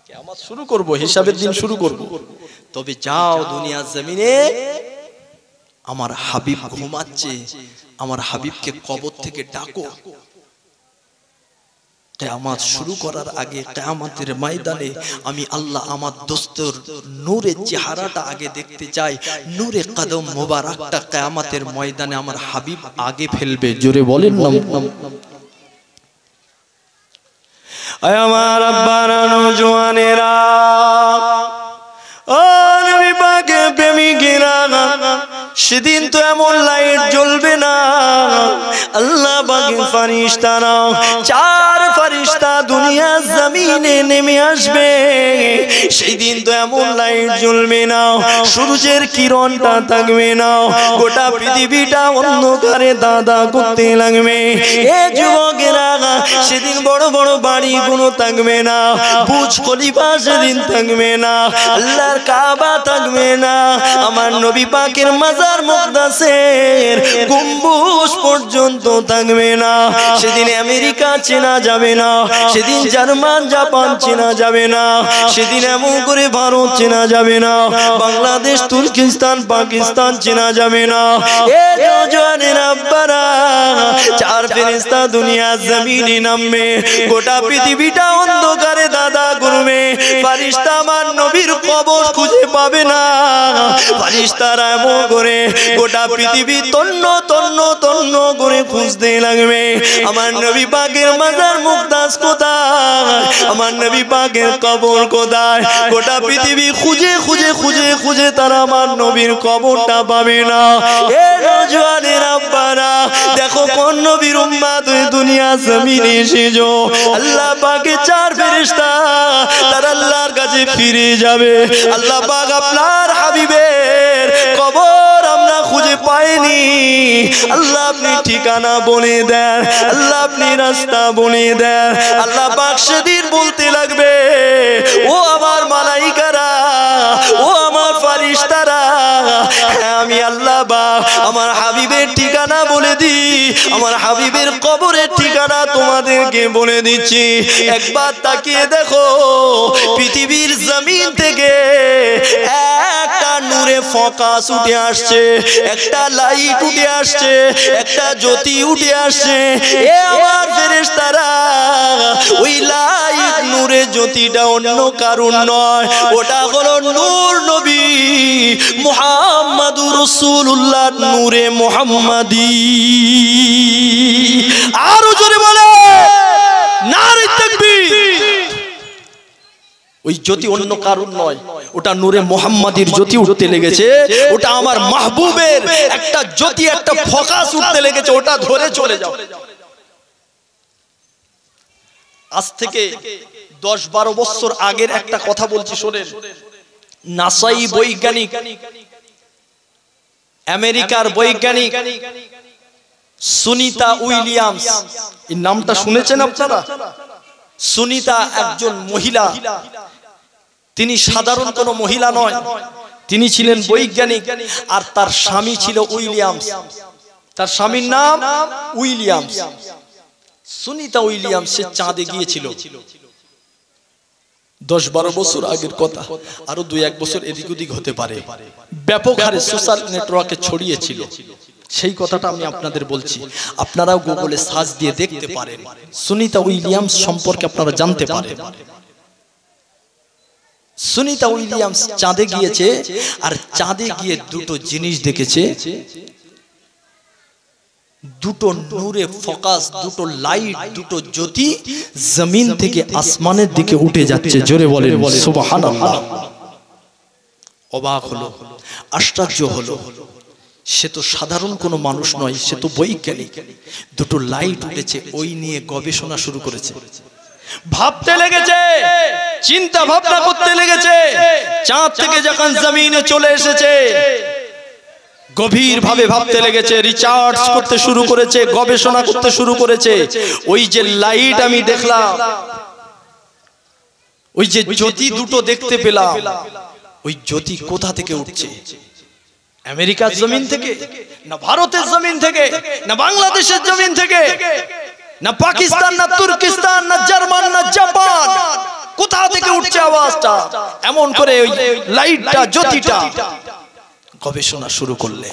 কিয়ামত শুরু করব, হিসাবের দিন শুরু করব। তবে যাও দুনিয়ার জমিনে, আমার হাবিব ঘুমাচ্ছে, আমার হাবিবকে কবর থেকে ডাকো। কিয়ামত শুরু করার আগে কিয়ামতের ময়দানে আমি আল্লাহ আমার দোস্তর নূরে চেহারাটা আগে দেখতে চাই। নূরে কদম মোবারকটা কিয়ামতের ময়দানে আমার হাবিব আগে ফেলবে। জোরে বলেন না। আয় আমার আব্বারা, নওজোয়ানেরা, ও নবী পাকের প্রেমিকেরা, সেদিন তো এমন লাইট জ্বলবে না। আল্লাহ পাকের ফারিস্তারা, চার ফারিস্তা দুনিয়ার জমিনে যুগে নেমে আসবে সেই দিন তো এমন লাইট জ্বলবে না, সূর্যের কিরণটা থাকবে না, গোটা পৃথিবীটা অন্ধকারে দাদা করতে লাগবে। এ যুবকেরা সেদিন বড় বড় বাড়িগুলো থাকবে না, বুর্জ খলিফা সেদিন থাকবে না, আল্লাহর কাবা থাকবে না, আমার নবী পাকের মাজার মুকদ্দাসের গম্বুজ পর্যন্ত থাকবে না। সেদিন আমেরিকা চেনা যাবে না, সেদিন জার্মান জাপান চেনা যাবে না, সেদিন এমন করে ভারত চেনা যাবে না, বাংলাদেশ তুর্কিস্তান পাকিস্তান চেনা যাবে না। এ নওজওয়ানের আব্বারা, চার ফেরেশতা দুনিয়া জমিনে নামবে, গোটা পৃথিবীটা অন্ধকারে দাদা করবে। ফেরেশতা আমার নবীর কবর খুঁজে পাবে না, ফেরেশতারা এমন করে গোটা পৃথিবী তন্ন তন্ন তন্ন করে খুঁজতে লাগবে। আমার নবী পাকের মাজার মুকদ্দাস কোথায়, আমার নবী পাকের কবর কোথায়, গোটা পৃথিবী খুঁজে খুঁজে খুঁজে খুঁজে তারা আমার নবীর কবরটা পাবে না। এ নওজওয়ানের আব্বারা, দেখো কোন নবীর উম্মত হয়ে দুনিয়া জমিনে এসেছো। আল্লাহ পাকের চার ফেরেশতা তারা আল্লাহর কাছে ফিরে যাবে। আল্লাহ পাক আপনার হাবিবের কবর আমরা খুঁজে পাইনি, আল্লাহ আপনি ঠিকানা বলে দেন, আল্লাহ আপনি রাস্তা বলে দেন। আল্লাহ পাক সেদিন বলতে লাগবে, ও আমার মালাইকারা, ও আমার ফেরেশতারা, হ্যাঁ আমি আল্লাহ পাক আমার হাবিবের ঠিকানা বলে দিই, আমার হাবিবের কবরের ঠিকানা তোমাদেরকে বলে দিচ্ছি। একবার তাকিয়ে দেখো, পৃথিবীর জমিন থেকে একটা নূরে ফোকাস উঠে আসছে, একটা লাইট উঠে আসছে, একটা জ্যোতি উঠে আসছে। এ আমার ফেরেশতারা, ওই লাইট নূরে জ্যোতিটা অন্য কারণ নয়, ওটা হলো নূর নবী মুহাম্মাদুর রাসূলুল্লাহ নূরে মুহাম্মাদি। আরো জোরে বলে নারে তাকবীর। ওই জ্যোতি অন্য কারণ নয়, ওটা নূরে মুহাম্মাদির জ্যোতি উঠতে লেগেছে, ওটা আমার মাহবুবের একটা জ্যোতি, একটা ফোকাস উঠতে লেগেছে, ওটা ধরে চলে যাও। আজ থেকে 10-12 বছর আগের একটা কথা বলছি শোনেন। নাসাই বৈজ্ঞানিক, আমেরিকার বৈজ্ঞানিক সুনিতা উইলিয়ামস, এই নামটা শুনেছেন আপনারা? সুনিতা একজন মহিলা, তিনি সাধারণ কোনো মহিলা নয়, তিনি ছিলেন বৈজ্ঞানিক, আর তার স্বামী ছিল উইলিয়ামস, তার স্বামীর নাম উইলিয়ামস। সুনিতা উইলিয়ামস সে চাঁদে গিয়েছিল 10-12 বছর আগের কথা, আরো 2-1 বছর এদিক ওদিক হতে পারে। ব্যাপক হারে সোশ্যাল নেটওয়ার্কে ছড়িয়েছিল, সেই কথাটা আমি আপনাদের বলছি, আপনারাও গুগলে সার্চ দিয়ে দেখতে পারেন, সুনিতা উইলিয়ামস সম্পর্কে আপনারা জানতে পারেন। সুনিতা উইলিয়ামস চাঁদে গিয়েছে, আর চাঁদে গিয়ে দুটো জিনিস দেখেছে, দুটো নূরে ফোকাস, দুটো লাইট, দুটো জ্যোতি জমিন থেকে আসমানের দিকে উঠে যাচ্ছে। জোরে বলেন সুবহানাল্লাহ। অবাক হলো, আশ্চর্য হলো, সে তো সাধারণ কোনো মানুষ নয়, সে তো বৈজ্ঞানিক। দুটো লাইট উঠেছে, ওই নিয়ে গবেষণা শুরু করেছে, ভাবতে লেগেছে, চিন্তা ভাবনা করতে লেগেছে। চাঁদ থেকে যখন জমিনে চলে এসেছে, গভীর ভাবে ভাবতে লেগেছে, রিসার্চ করতে শুরু করেছে, গবেষণা করতে শুরু করেছে। ওই যে লাইট আমি দেখলাম, ওই যে জ্যোতি দুটো দেখতে পেলাম, ওই জ্যোতি কোথা থেকে উঠছে? আমেরিকার জমিন থেকে না, ভারতের জমিন থেকে না, বাংলাদেশের জমিন থেকে না, পাকিস্তান না, তুর্কিস্তান না, জার্মান না, জাপান, কোথা থেকে উঠছে আওয়াজটা? এমন করে ওই লাইটটা, জ্যোতিটা গবেষণা শুরু করলে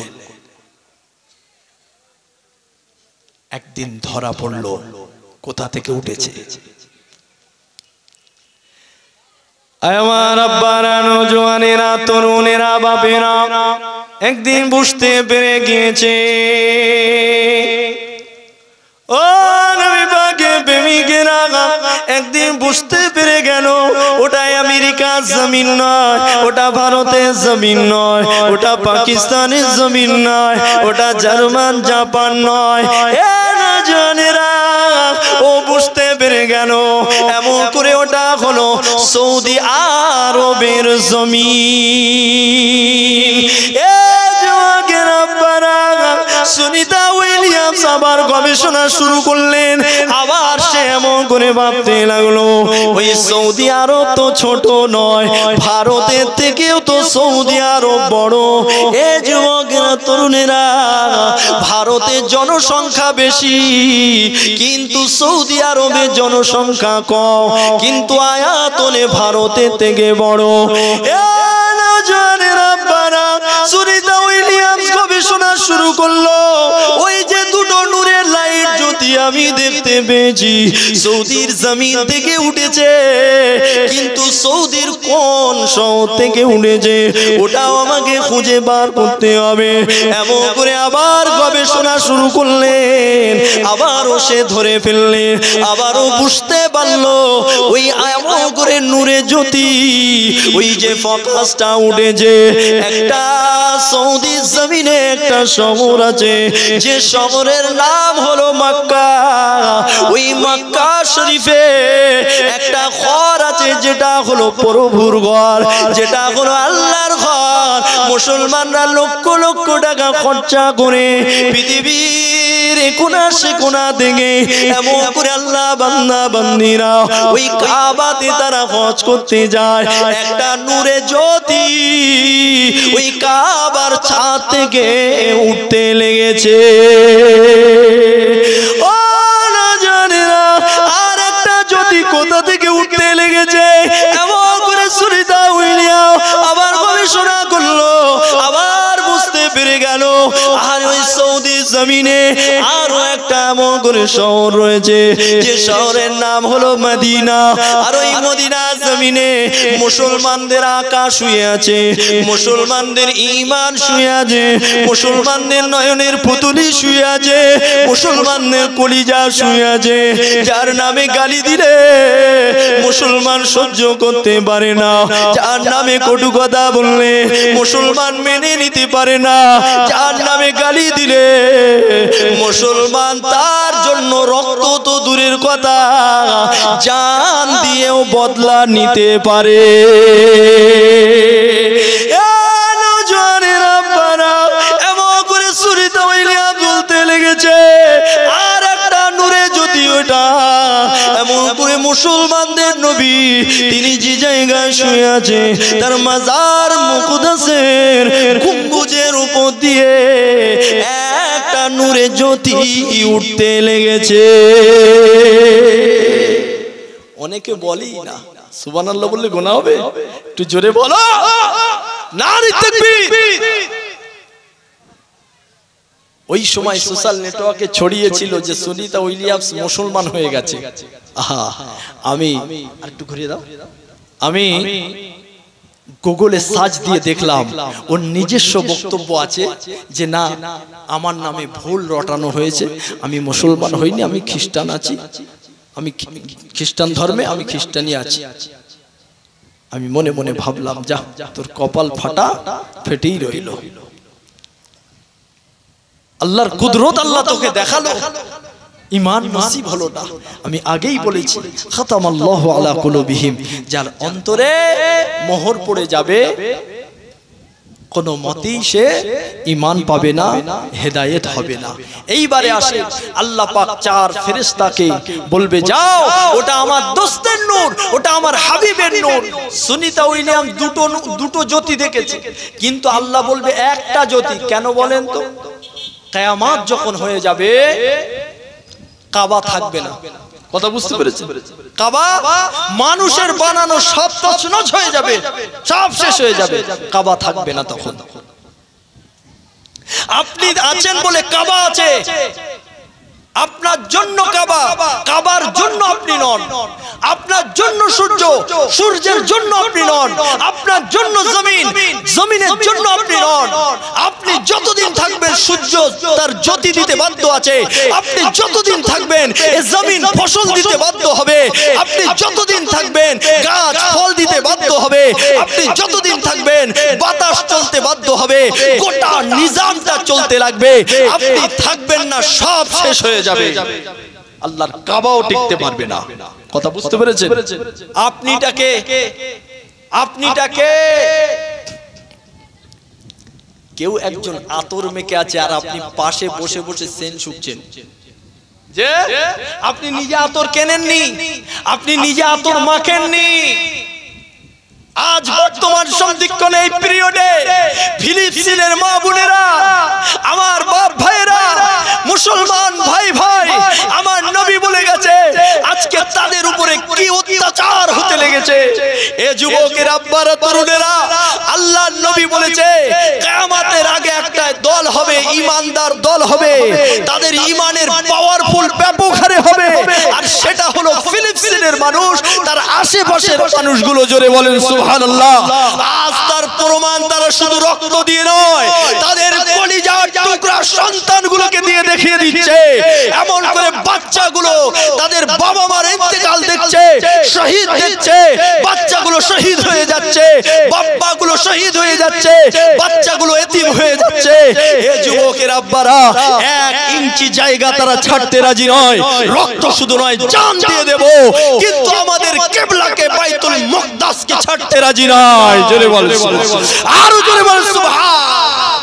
একদিন ধরা পড়ল কোথা থেকে উঠেছে। আমার আব্বারা, নওজওয়ানেরা, তরুণেরা, বাপেরা একদিন বুঝতে পেরে গিয়েছে, ও নবী পাকের প্রেমিকেরা একদিন বুঝতে পেরে গেল, ওটা আমেরিকার জমিন নয়, ওটা ভারতের জমিন নয়, ওটা পাকিস্তানের জমিন নয়, ওটা জার্মান জাপান নয়। এ নওজওয়ানেরা, ও বুঝতে পেরে গেল এমন করে ওটা হলো সৌদি আরবের জমিন। সুনিতা উইলিয়ামস আবার গবেষণা শুরু করলেন। আবার সে এমন করে ভাবতে লাগলো ওই সৌদি আরব তো ছোট নয়, ভারতের থেকেও তো সৌদি আরব বড়। এ যুবকেরা তরুণেরা, ভারতের জনসংখ্যা বেশি কিন্তু সৌদি আরবের জনসংখ্যা কম, কিন্তু আয়াতনে ভারতের থেকে বড়। সুনিতা উইলিয়ামস গবেষণা শুরু করলো। ওই যে দুটো নূরের লাইট জ্যোতি আমি দেখতে পেয়েছি সৌদির জমিন থেকে উঠেছে, কিন্তু সৌদির কোন শহর থেকে উঠেছে ওটাও আমাকে খুঁজে বার করতে হবে। এমন করে আবার গবেষণা শুরু করলেন, আবারও সে ধরে ফেললেন, আবারও বুঝতে পারলো ওই এমন করে নূরে জ্যোতি ওই যে ফোকাসটা উঠেছে। একটা সৌদি জমিনে একটা শহর আছে, যে শহরের নাম হলো মক্কা। ওই মক্কা শরীফে একটা ঘর আছে যেটা হলো প্রভুর ঘর, যেটা হলো আল্লাহর ঘর। মুসলমানরা লক্ষ লক্ষ টাকা খরচা করে পৃথিবীর কোনা সে কোনা থেকে এমন করে আল্লাহ বান্দা বান্দিরা ওই কাবাতে তারা হজ করতে যায়। একটা নূরে জ্যোতি ওই কাবার ছাদ থেকে উঠতে লেগেছে। ও না জানে না আর একটা জ্যোতি কোথা থেকে উঠতে লেগেছে। এমন করে সুনিতা উইলিয়াম আবার গবেষণা করলো, আবার বুঝতে পেরে গেল আর ওই সৌদি জমিনে আরো একটা এমন করে শহর রয়েছে, যে শহরের নাম হলো মদিনা। আর ওই মদিনা জমিনে মুসলমানদের আকাশ শুয়ে আছে, মুসলমানদের ঈমান শুয়ে আছে, মুসলমানদের নয়নের পুতুলি শুয়ে আছে, মুসলমানদের কলিজা শুয়ে আছে। যার নামে গালি দিলে মুসলমান সহ্য করতে পারে না, যার নামে কটু কথা বললে মুসলমান মেনে নিতে পারে না, যার নামে গালি দিলে মুসলমান তার জন্য রক্ত তো দূরের কথা জান দিয়েও বদলা নিতে পারে। এমন করে সুনিতা উইলিয়াম বলতে লেগেছে আর একটা নূরে জ্যোতি ওটা এমন করে মুসলমানদের নবী তিনি যে জায়গায় শুয়ে আছে তার মাজার মুকদ্দাসের গম্বুজের উপর দিয়ে একটা নূরে জ্যোতি উঠতে লেগেছে। অনেকে বলেই না, সুবহানাল্লাহ বললে গুনাহ হবে? একটু জোরে বলো, নারে তাকবীর। ওই সময় সোশ্যাল নেটওয়ার্কে ছড়িয়েছিল যে সুনিতা উইলিয়ামস মুসলমান হয়ে গেছে। আমি আরেকটু ঘুরিয়ে দাও, আমি গুগলে সার্চ দিয়ে দেখলাম ওর নিজস্ব বক্তব্য আছে যে না, আমার নামে ভুল রটানো হয়েছে, আমি মুসলমান হইনি, আমি খ্রিস্টান আছি, আমি খ্রিস্টান ধর্মে, আমি খ্রিস্টানই আছি। আমি মনে মনে ভাবলাম যা তোর কপাল ফাটা, ফেটেই রইল। আল্লাহর কুদরত আল্লাহ তোকে দেখালো, ঈমান নসিব হলো না। আমি আগেই বলেছি খাতামাল্লাহু আলা কুলুবিহিম, যার অন্তরে মোহর পড়ে যাবে কোনো মতেই সে ঈমান পাবে না, হেদায়েত হবে না। এইবারে আসে আল্লাহ পাক চার ফেরেশতাকে বলবে যাও, ওটা আমার দোস্তের নূর, ওটা আমার হাবিবের নূর। সুনিতা উইলিয়াম দুটো জ্যোতি দেখেছে, কিন্তু আল্লাহ বলবে একটা জ্যোতি। কেন বলেন তো? কিয়ামত যখন হয়ে যাবে কাবা থাকবে না। কথা বুঝতে পেরেছেন? কাবা মানুষের বানানো সব তছনছ হয়ে যাবে, সব শেষ হয়ে যাবে, কাবা থাকবে না তখন। আপনি আছেন বলে কাবা আছে, আপনার জন্য কাবা, কাবার জন্য আপনি নন। আপনার জন্য সূর্য, সূর্যের জন্য আপনি নন। আপনার জন্য জমিন, জমিনের জন্য আপনি নন। আপনি যতদিন থাকবেন সূর্য তার জ্যোতি দিতে বাধ্য আছে। আপনি যতদিন থাকবেন এই জমিন ফসল দিতে বাধ্য হবে। আপনি যতদিন থাকবেন গাছ ফল দিতে বাধ্য হবে। আপনি যতদিন থাকবেন বাতাস চলতে বাধ্য হবে। গোটা নিজামটা চলতে লাগবে। আপনি থাকবেন না, সব শেষ হয়ে যাবে। আল্লাহর কাবাও টিকতে পারবে না। কথা বুঝতে পেরেছেন? আপনিটাকে কেউ একজন আতর মেখে আছে আর আপনি পাশে বসে বসে সেন শুকছেন, যে আপনি নিজে আতর কেনেননি, আপনি নিজে আতর মাখেননি। আজ বর্তমান সন্ধিক্ষণ এই পিরিয়ডে ফিলিস্তিনের মা বোনেরা, আমার বাপ ভাইরা, মুসলমান ভাই ভাই, আমার নবী বলে গেছে আজকে তাদের উপরে কি অত্যাচার হতে লেগেছে। এ যুবকের আব্বারা, তরুণেরা, আল্লাহর নবী বলেছে কিয়ামতের আগে একটা দল হবে, ঈমানদার দল হবে, তাদের ঈমানের পাওয়ারফুল ব্যাপক হারে হবে, আর সেটা হলো ফিলিস্তিনের মানুষ, তার আশেপাশের মানুষগুলো। জোরে বলেন সুবহানাল্লাহ। আজ তার প্রমাণ তারা শুধু রক্ত দিয়ে নয়, তাদের কলিজার টুকরা সন্তানগুলোকে দিয়ে দেখিয়ে দিচ্ছে। এমন করে বাচ্চাগুলো তাদের বাবা মার ইন্তেকাল দেখছে, শহীদ দেখছে, বাচ্চাগুলো শহীদ হয়ে যাচ্ছে, বাপ্পাগুলো শহীদ হয়ে যাচ্ছে, বাচ্চাগুলো এতিম হয়ে যাচ্ছে। এ যুবকের আব্বারা, 1 ইঞ্চি জায়গা তারা ছাড়তে রাজি নয়। রক্ত শুধু নয়, জান দিয়ে দেব, কিন্তু আমাদের কিবলাকে বাইতুল মুকদ্দাসকে ছাড়তে রাজি নয়। জোরে বল সুবহান, আরো জোরে বল সুবহান।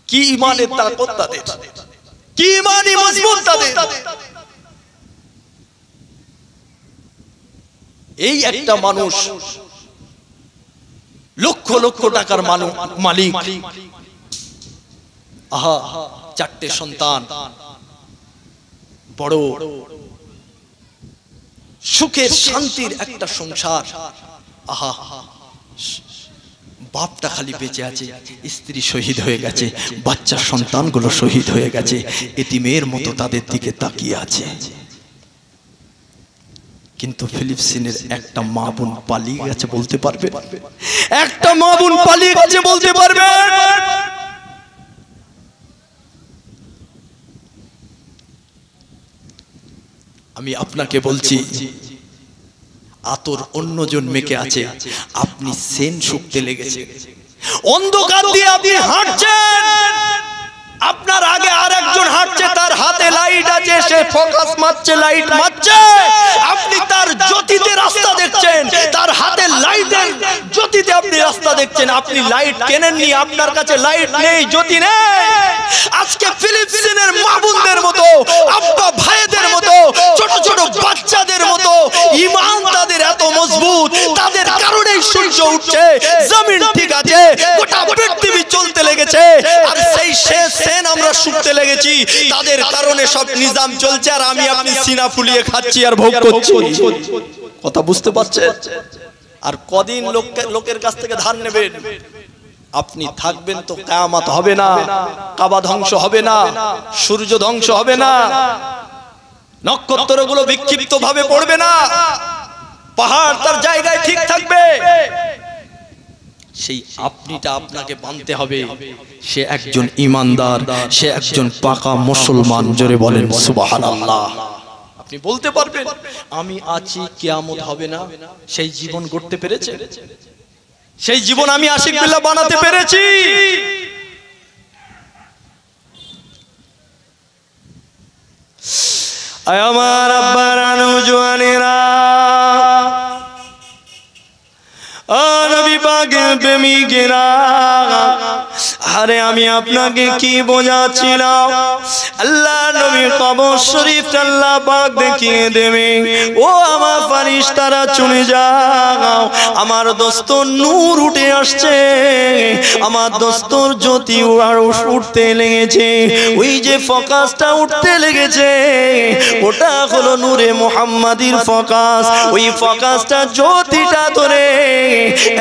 কি ঈমানের তাকত তাদের, কি ঈমানি মজবুত তাদের। এই একটা মানুষ লক্ষ লক্ষ টাকার মালিক, আহা 4টে সন্তান, বড় সুখের শান্তির একটা সংসার। আহা, বাপটা খালি বেঁচে আছে, স্ত্রী শহীদ হয়ে গেছে, বাচ্চা সন্তানগুলো শহীদ হয়ে গেছে, এতিমের মতো তাদের দিকে তাকিয়ে আছে। কিন্তু ফিলিস্তিনের একটা মা বোন পালিয়ে গেছে বলতে পারবে? একটা মা বোন পালিয়ে গেছে বলতে পারবে? আমি আপনাকে বলছি, আতর অন্যজন মেখে আছে, আপনি সেন শুকতে লেগেছে। অন্ধকার দিয়ে আপনি হাঁটছেন, আপনার আগে আরেকজন হাঁটছে, তার হাতে লাইট আছে, সে ফোকাস মারছে, লাইট মারছে, আপনি তার জ্যোতিতে রাস্তা দেখছেন, তার হাতে লাইটের জ্যোতিতে আপনি রাস্তা দেখছেন। আপনি লাইট কেনেননি, আপনার কাছে লাইট নেই, জ্যোতি নেই। আজকে ফিলিস্তিনের মা বোনদের মতো, আব্বা ভাইদের মতো, ছোট ছোট বাচ্চাদের মতো ঈমান তাদের এত মজবুত, তাদের কারণেই সূর্য উঠছে, জমিন ঠিক আছে, গোটা পৃথিবী চলতে লেগেছে, আর সেই শেষ সেন আমরা শুকতে লেগেছি। তাদের কারণে সব নিজাম চলছে, আর আমি আপনি সিনা ফুলিয়ে খাচ্ছি আর ভোগ করছি। কথা বুঝতে পারছেন? আর কদিন লোকের কাছ থেকে ধার নেবেন? আপনি থাকবেন তো কিয়ামত হবে না, কাবা ধ্বংস হবে না, সূর্য ধ্বংস হবে না, নক্ষত্রগুলো বিক্ষিপ্ত ভাবে পড়বে না, পাহাড় তার জায়গায় ঠিক থাকবে। সেই আপনিটা আপনাকে মানতে হবে, সে একজন ঈমানদার, সে একজন পাকা মুসলমান। জোরে বলেন সুবহানাল্লাহ। আপনি বলতে পারবেন আমি আছি, কিয়ামত হবে না? সেই জীবন গড়তে পেরেছে? সেই জীবন আমি আশিক বিল্লাহ বানাতে পেরেছি? আয় আমার আব্বারা, নওজওয়ানেরা, নবী পাকের প্রেমিকেরা, আরে আমি আপনাকে কি বোঝাচ্ছিলাম? আল্লাহ নবীর কবর শরীফ আল্লাহ পাক দেখিয়ে দেবে। ও আমার ফারিস্তারা চলে যাও, আমার দোস্ত নূর উঠে আসছে, আমার দোস্তর জ্যোতি উঠতে লেগেছে, ওই যে ফোকাসটা উঠতে লেগেছে, ওটা হলো নূরে মুহাম্মাদির ফোকাস। ওই ফোকাসটা জ্যোতিটা ধরে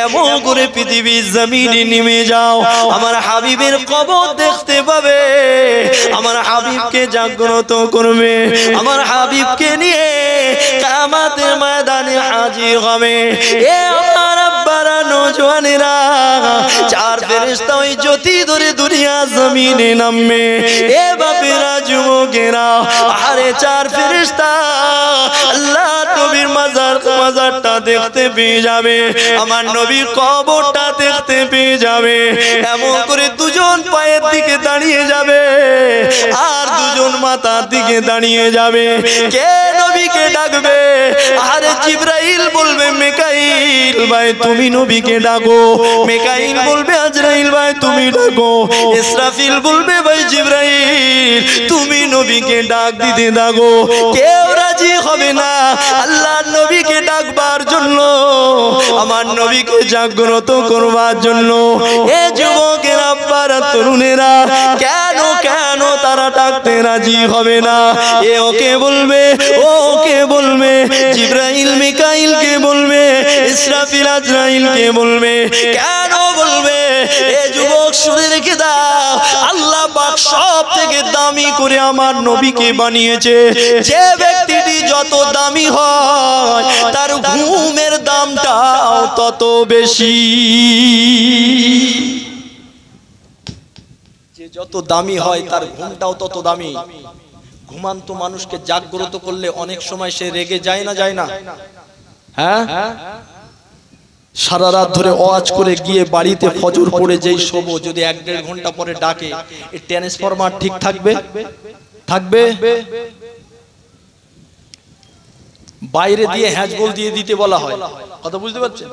এমন করে পৃথিবীর জমিনে নেমে যাও, আমার হাবিবের কবর দেখতে পাবে, আমার হাবিবকে জাগ্রত করবে, আমার হাবিবকে নিয়ে কিয়ামতের ময়দানে হাজির হবে। এ আমার আব্বারা, নওজওয়ানেরা, 4 ফেরেশতা ওই জ্যোতি ধরে দুনিয়া জমিনে নামবে। এ বাপেরা, যুবকেরা, আরে 4 ফেরেশতা আল্লাহ নবীর মাজারটা দেখতে পেয়ে যাবে, আমার নবীর কবরটা দেখতে পেয়ে যাবে। এমন করে দুজন পায়ের দিকে দাঁড়িয়ে যাবে আর দুজন মাথার দিকে দাঁড়িয়ে যাবে। কে নবীকে ডাকবে? আরে জিবরাইল বলবে মিকাইল ভাই তুমি নবীকে ডাকো, মিকাইল বলবে আজরাইল ভাই তুমি ডাকো, ইসরাফিল বলবে ভাই জিবরাইল তুমি নবীকে ডাক দিতে ডাকো। কেউ রাজি হবে না আল্লাহর নবীকে ডাকবার জন্য, আমার নবীকে জাগ্রত করবার জন্য। এ যুবকের আব্বারা তরুণেরা কেন কেন তারা ডাকতে রাজি হবে না? এ ওকে বলবে, ওকে বলবে, জিবরাইল মিকাইলকে বলবে, ইসরাফিল আজরাইলকে বলবে। কেন বলবে? এ যুবক শুনে রেখে দাও, আল্লাহ পাক সব থেকে দামি করে আমার নবীকে বানিয়েছে। যে ব্যক্তিটি যত দামি হয় তার ঘুমের দামটাও তত বেশি। যে যত দামি হয় তার ঘুমটাও তত দামি। ঘুমান্ত মানুষকে জাগ্রত করলে অনেক সময় সে রেগে যায় না, যায় না? হ্যাঁ, সারা রাত ধরে ওয়াজ করে গিয়ে বাড়িতে ফজর পড়ে যেই শোবো, যদি 1-1.5 ঘন্টা পরে ডাকে, এই ট্রান্সফরমার ঠিক থাকবে? থাকবে? বাইরে দিয়ে হ্যাজবল দিয়ে দিতে বলা হয়, কথা বুঝতে পারছেন?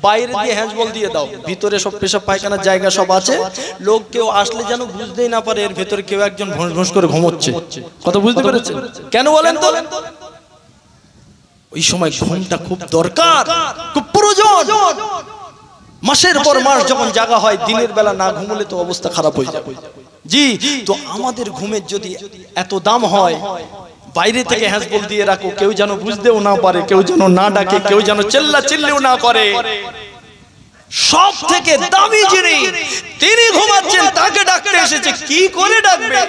বাইরে দিয়ে হ্যাজবল দিয়ে দাও, ভিতরে সব পেশাব পায়খানার জায়গা সব আছে, লোক কেউ আসলে যেন বুঝতেই না পারে এর ভেতরে কেউ একজন ভোঁস ভোঁস করে ঘুমোচ্ছে। কথা বুঝতে পেরেছেন? কেন বলেন তো? ওই সময় ঘুমটা খুব দরকার, খুব প্রয়োজন। মাসের পর মাস যখন জাগা হয়, দিনের বেলা না ঘুমলে তো অবস্থা খারাপ হয়ে যাবে। জি, তো আমাদের ঘুমের যদি এত দাম হয়, বাইরে থেকে হ্যাজবল দিয়ে রাখো, কেউ যেন বুঝতেও না পারে, কেউ যেন না ডাকে, কেউ যেন চিল্লা চিল্লিও না করে। সব থেকে দামি যিনি, তিনি ঘুমাচ্ছেন, তাকে ডাকতে এসেছে, কি করে ডাকবে?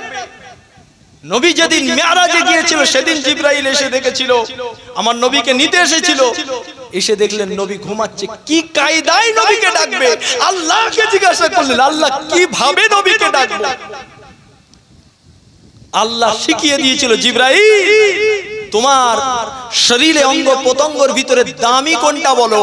নবী যেদিন মেরাজে গিয়েছিল সেদিন জিবরাইল এসে দেখেছিল, আমার নবীকে নিতে এসেছিল, এসে দেখলেন নবী ঘুমাচ্ছে। কি কায়দায় নবীকে ডাকবে? আল্লাহকে জিজ্ঞাসা করলেন, আল্লাহ কিভাবে নবীকে ডাকবে? আল্লাহ শিখিয়ে দিয়েছিল, জিবরাইল তোমার শরীরে অঙ্গ প্রত্যঙ্গের ভিতরে দামি কোনটা বলো?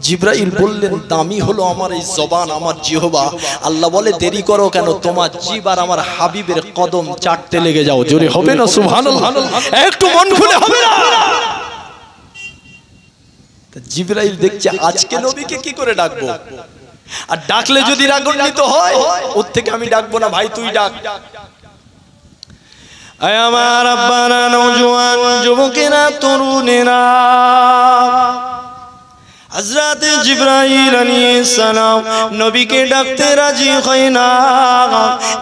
জিবরাইল বললেন দামি হলো আমার এই জবান, আমার জিহবা। আল্লাহ বলে দেরি করো কেন, তোমার জিব আর আমার হাবিবের কদম চাটতে লেগে যাও। জোরে হবে না সুবহানাল্লাহ? একটু মন খুলে হবে না? জিবরাইল দেখছে আজকে নবীকে কি করে ডাকবো, আর ডাকলে যদি রাগান্বিত হয়, ওর থেকে আমি ডাকবো না, ভাই তুই ডাক। আয় আমার আব্বারা, নওজোয়ান যুবকেরা, তরুণেরা, হযরত জিবরাইল আলাইহিস সালাম নবীকে ডাকতে রাজি হয় না,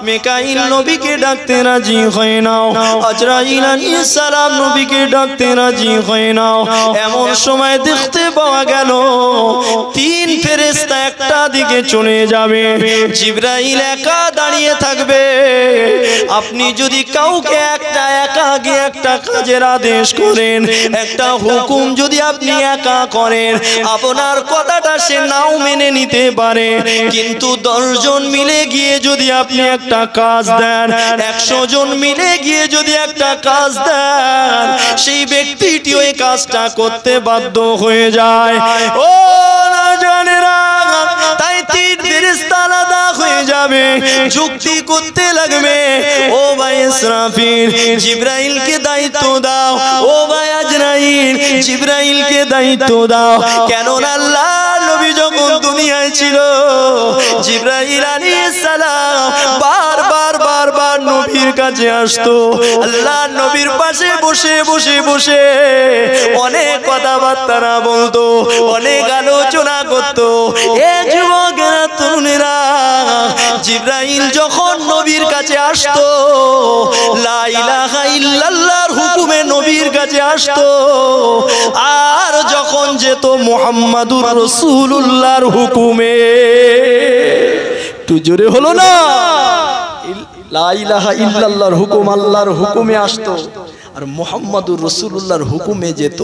মিকাইল নবীকে ডাকতে রাজি হয় না, আজরাইল আলাইহিস সালাম নবীকে ডাকতে রাজি হয় না। এমন সময় দেখতে পাওয়া গেল 3 ফেরেশতা একটা দিকে চলে যাবে, জিবরাইল একা দাঁড়িয়ে থাকবে। আপনি যদি কাউকে একা গিয়ে একটা কাজের আদেশ করেন, একটা হুকুম যদি আপনি একা করেন, আপনার কথাটা সে নাও মেনে নিতে পারে, কিন্তু 10 জন মিলে গিয়ে যদি আপনি একটা কাজ দেন, 100 জন মিলে গিয়ে যদি একটা কাজ দেন, সেই ব্যক্তিটি ওই কাজটা করতে বাধ্য হয়ে যায়। ও না জানেরা, তাই 3 ফেরেশতা আলাদা হয়ে যাবে, যুক্তি করতে লাগবে। ও ভাই ইসরাফিল, জিবরাইলকে দায়িত্ব দাও। ও ভাই আজরাইল, জিবরাইলকে দায়িত্ব দাও। কেন আল্লাহ নবী যখন দুনিয়ায় ছিল, জিবরাইল আলাইহিস সালাম বারবার নবীর কাছে আসতো, আল্লাহ নবীর পাশে বসে বসে বসে অনেক কথাবার্তা বলতো, অনেক আলোচনা করতো। এ যুবকেরা, তরুণেরা, জিবরাইল যখন নবীর কাছে আসতো, লা ইলাহা ইল্লাল্লাহর হুকুমে নবীর কাছে আসতো, আর যখন যেত মুহাম্মাদুর রাসূলুল্লাহর হুকুমে। একটু জোরে হলো না? লা ইলাহা ইল্লাল্লাহর হুকুম আল্লাহর হুকুমে আসতো, আর মুহাম্মাদুর রাসূলুল্লাহর হুকুমে যেত।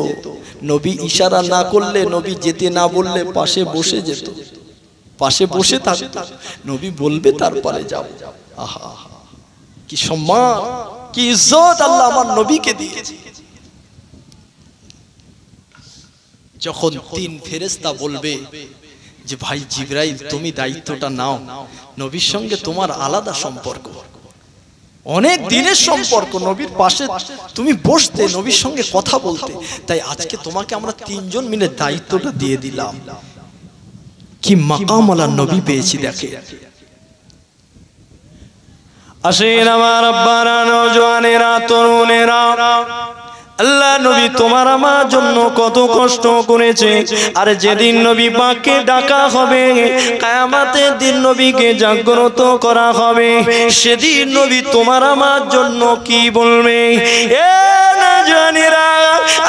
নবী ইশারা না করলে, নবী যেতে না বললে পাশে বসে যেত, পাশে বসে থাকতো। নবী বলবে তারপরে যাও। আহা, কি সম্মান, কি ইজ্জত আল্লাহ আমার নবীকে দিয়েছে। যখন তিন ফেরেশতা বলবে যে ভাই জিবরাইল তুমি দায়িত্বটা নাও, নবীর সঙ্গে তোমার আলাদা সম্পর্ক, অনেক দিনের সম্পর্ক, নবীর পাশে তুমি বসতে, নবীর সঙ্গে কথা বলতে, তাই আজকে তোমাকে আমরা তিনজন মিলে দায়িত্বটা দিয়ে দিলাম। কি মাকাম আলা নবী পেয়েছি দেখে। আসেন আমার আব্বারা, নওজওয়ানেরা, তরুণেরা, আল্লাহ নবী তোমার আমার জন্য কত কষ্ট করেছে। আর যেদিন নবী পাককে ডাকা হবে, কিয়ামতের দিন নবীকে জাগ্রত করা হবে, সেদিন নবী তোমার আমার জন্য কি বলবে? এ না জানেরা,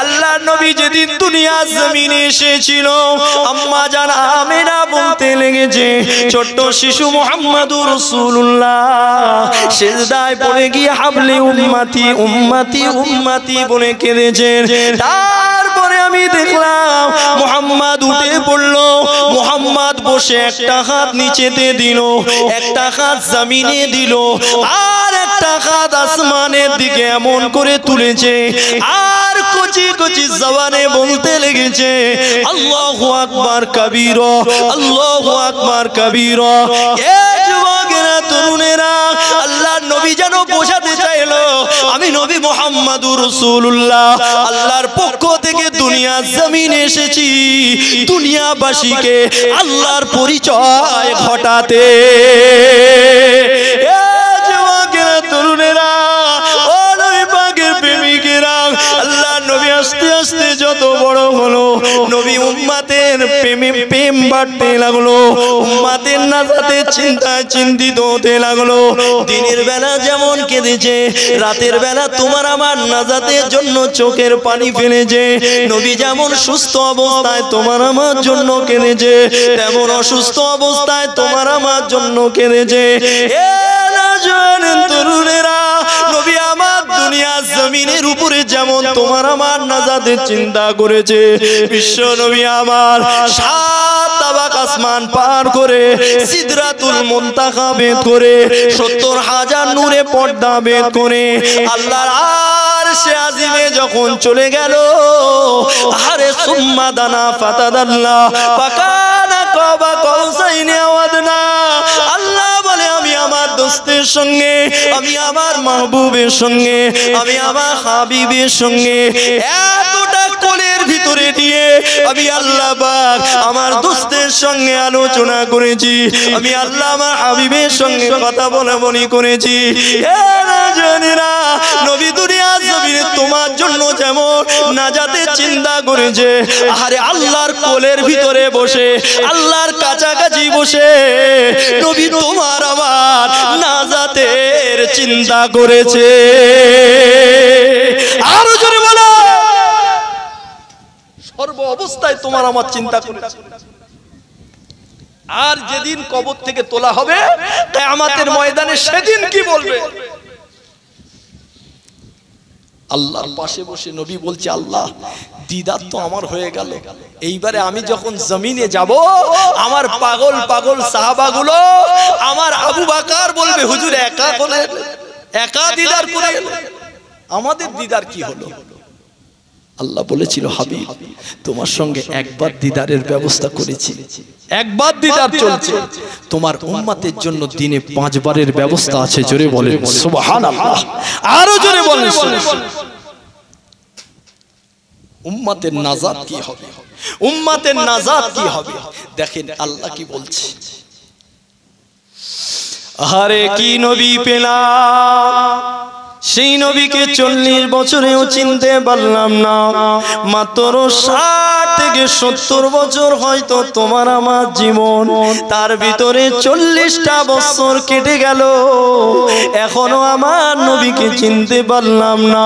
আল্লাহ নবী যেদিন দুনিয়া জমিনে এসেছিল, আম্মা জান আমেনা বলতে লেগেছে, ছোট্ট শিশু মুহাম্মদুর রাসূলুল্লাহ সিজদায় পড়ে গিয়ে হাবলি উম্মতি উম্মতি উম্মতি বলে কেঁদেছেন। তারপরে আমি দেখলাম মুহাম্মদ উঠে পড়লো, মুহাম্মদ বসে একটা হাত নিচেতে দিল, একটা হাত জমিনে দিল, আর একটা হাত আসমানের দিকে এমন করে তুলেছে, আর কচি কচি জবানে বলতে লেগেছে আল্লাহু আকবার কবীরা, আল্লাহু আকবার কবীরা। এ যুবকেরা, তরুণেরা, আল্লাহর নবী যেন বোঝাতে চাইলো আমি নবী মুহাম্মদুর রাসূলুল্লাহ আল্লাহর পক্ষ থেকে দুনিয়া জমিনে এসেছি দুনিয়াবাসীকে আল্লাহর পরিচয় ঘটাতে। এ যুবকেরা, তরুণেরা, ও নবী পাকের প্রেমিকেরা, আল্লাহর নবী আস্তে আস্তে যত বড় হলো, নবী উম্মতের প্রেম বাড়তে লাগলো, উম্মতের নাজাতের চিন্তায় চিন্তিত হতে লাগলো। দিনের বেলা যেমন কেঁদেছে, রাতের বেলা তোমার আমার নাজাতের জন্য চোখের পানি ফেলেছে। নবী যেমন সুস্থ অবস্থায় তোমার আমার জন্য কেঁদেছে, তেমন অসুস্থ অবস্থায় তোমার আমার জন্য কেঁদেছে। এ না জানেন তরুণেরা, নবী আমার দুনিয়া জমিনের উপরে যেমন তোমার আমার নাজাতের চিন্তা করেছে, বিশ্ব নবী আমার 7 তাবাক আসমান পার করে সিদরাতুল মুনতাহা বেদ করে 70,000 নূরে পর্দা বেদ করে আল্লাহর আরশে আজিমে যখন চলে গেল, আরে সুম্মা দানা ফাতাদাল্লা ফাকানা কাবা কাউসাইনি আও আদনা। আল্লাহ বলে আমি আমার দোস্তের সঙ্গে, আমি আমার মাহবুবের সঙ্গে, আমি আমার হাবিবের সঙ্গে এতটা কোলের ভিতরে দিয়ে আমি আল্লাহ পাক আমার দোস্তের সঙ্গে আলোচনা করেছি, আমি আল্লাহ আমার হাবিবের সঙ্গে কথা বলা বলি করেছি। এ না জানেরা, নবী দুনিয়া জমিনে তোমার জন্য যেমন নাজাতের চিন্তা করেছে, আরে আল্লাহর কোলের ভিতরে বসে, আল্লাহর কাছাকাছি বসে নবী তোমার আমার নাজাতের চিন্তা করেছে। আরো জোরে বলো, সর্ব অবস্থায় তোমার আমার চিন্তা করেছে। আর যেদিন কবর থেকে তোলা হবে কিয়ামতের ময়দানে, সেদিন কি বলবে? আল্লাহর পাশে বসে নবী বলছে আল্লাহ দিদার তো আমার হয়ে গেল, এইবারে আমি যখন জমিনে যাব, আমার পাগল পাগল সাহাবাগুলো, আমার আবু বকর বলবে হুজুর একা করে, একা দিদার করে গেল, আমাদের দিদার কি হলো? আল্লাহ বলেছিল হাবিব তোমার সঙ্গে একবার দিদারের ব্যবস্থা করেছি, একবার দিদার চলছে, তোমার উম্মতের জন্য দিনে 5 বারের ব্যবস্থা আছে। জোরে বলেন সুবহানাল্লাহ, আরো জোরে বলেন। উম্মতের নাজাত কি হবে, উম্মতের নাজাত কি হবে? দেখেন আল্লাহ কি বলছে, আরে কি নবী পেলাম, সেই নবীকে 40 বছরেও চিনতে পারলাম না, মাত্র 60 থেকে 70 বছর হয়তো তোমার আমার জীবন, তার ভিতরে 40টা বছর কেটে গেল, এখনো আমার নবীকে চিনতে পারলাম না,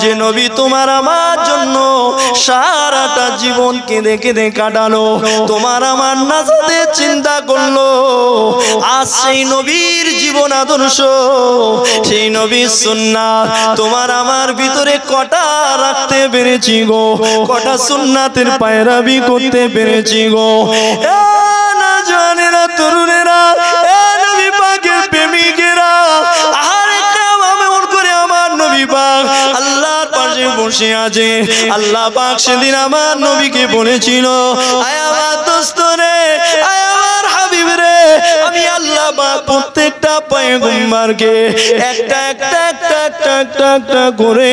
যে নবী তোমার আমার জন্য সারাটা জীবন কেঁদে কেঁদে কাটালো, তোমার আমার নাজাতের চিন্তা করলো। আজ সেই নবীর জীবন আদর্শ, সেই নবীর সুন্নাত তোমার আমার ভিতরে কটা রাখতে পেরেছি গো, কটা সুন্নাতের পায়রাবি করতে পেরেছি গো। এ না জানেরা, তরুণেরা, এ নবী পাকের প্রেমিকেরা, আরে কেমন করে আমার নবী পাক আল্লাহর পাশে বসে আছে। আল্লাহ পাক সেদিন আমার নবীকে বলেছিল, আয় আমার দোস্ত রে, আয় আমার হাবিব রে, আমি আল্লাহ পাক প্রত্যেকটা পয়গম্বরকে একটা একটা একটা একটা একটা একটা করে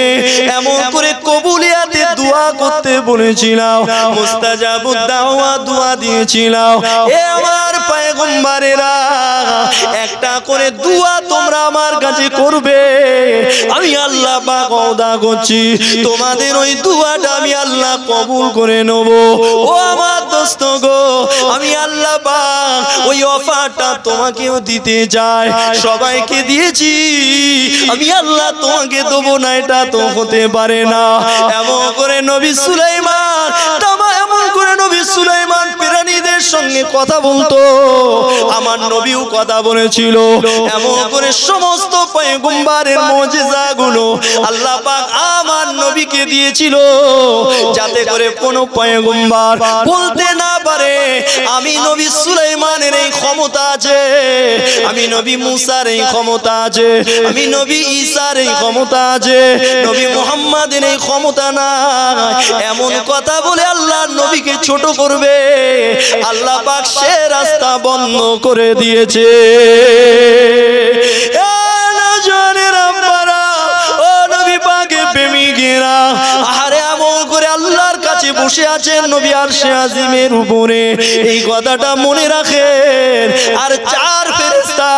এমন করে কবুলিয়াতে দোয়া করতে বলেছিলাম, মুস্তাজাবুদ দাওয়া দোয়া দিয়েছিলাম। এ আমার পয়গম্বরেরা, একটা করে দোয়া তোমরা আমার কাছে করবে, আমি আল্লাহ পাক ওয়াদা করছি তোমাদের ওই দোয়াটা আমি আল্লাহ কবুল করে নেব। ও আমার দোস্ত গো, আমি আল্লাহ পাক ওই অফারটা তোমাকেও দিতে চাই। সবাইকে দিয়েছি, আমি আল্লাহ তোমাকে দেবো না, এটা তো হতে পারে না। এমন করে নবী সুলাইমান, এমন করে নবী সুলাইমান প্রাণীদের সঙ্গে কথা বলতো, আমার নবীও কথা বলেছিল। এমন করে সমস্ত পয়গম্বরের মুজিজাগুলো আল্লাহ পাক আমার নবীকে দিয়েছিল, যাতে করে কোনো পয়গম্বর বলতে না পারে আমি নবী সুলাইমানের এই ক্ষমতা আছে, আমি নবী মুসার এই ক্ষমতা আছে, আমি নবী ঈসার এই ক্ষমতা আছে, নবী মুহাম্মাদের এই ক্ষমতা নাই। এমন কথা বলে আল্লাহ নবীকে ছোট করবে, আল্লাহ পাক সে রাস্তা বন্ধ করে দিয়েছে। বসে আছেন নবী আরশে আজিমের উপরে, এই কথাটা মনে রাখেন। আর 4 ফেরেশতা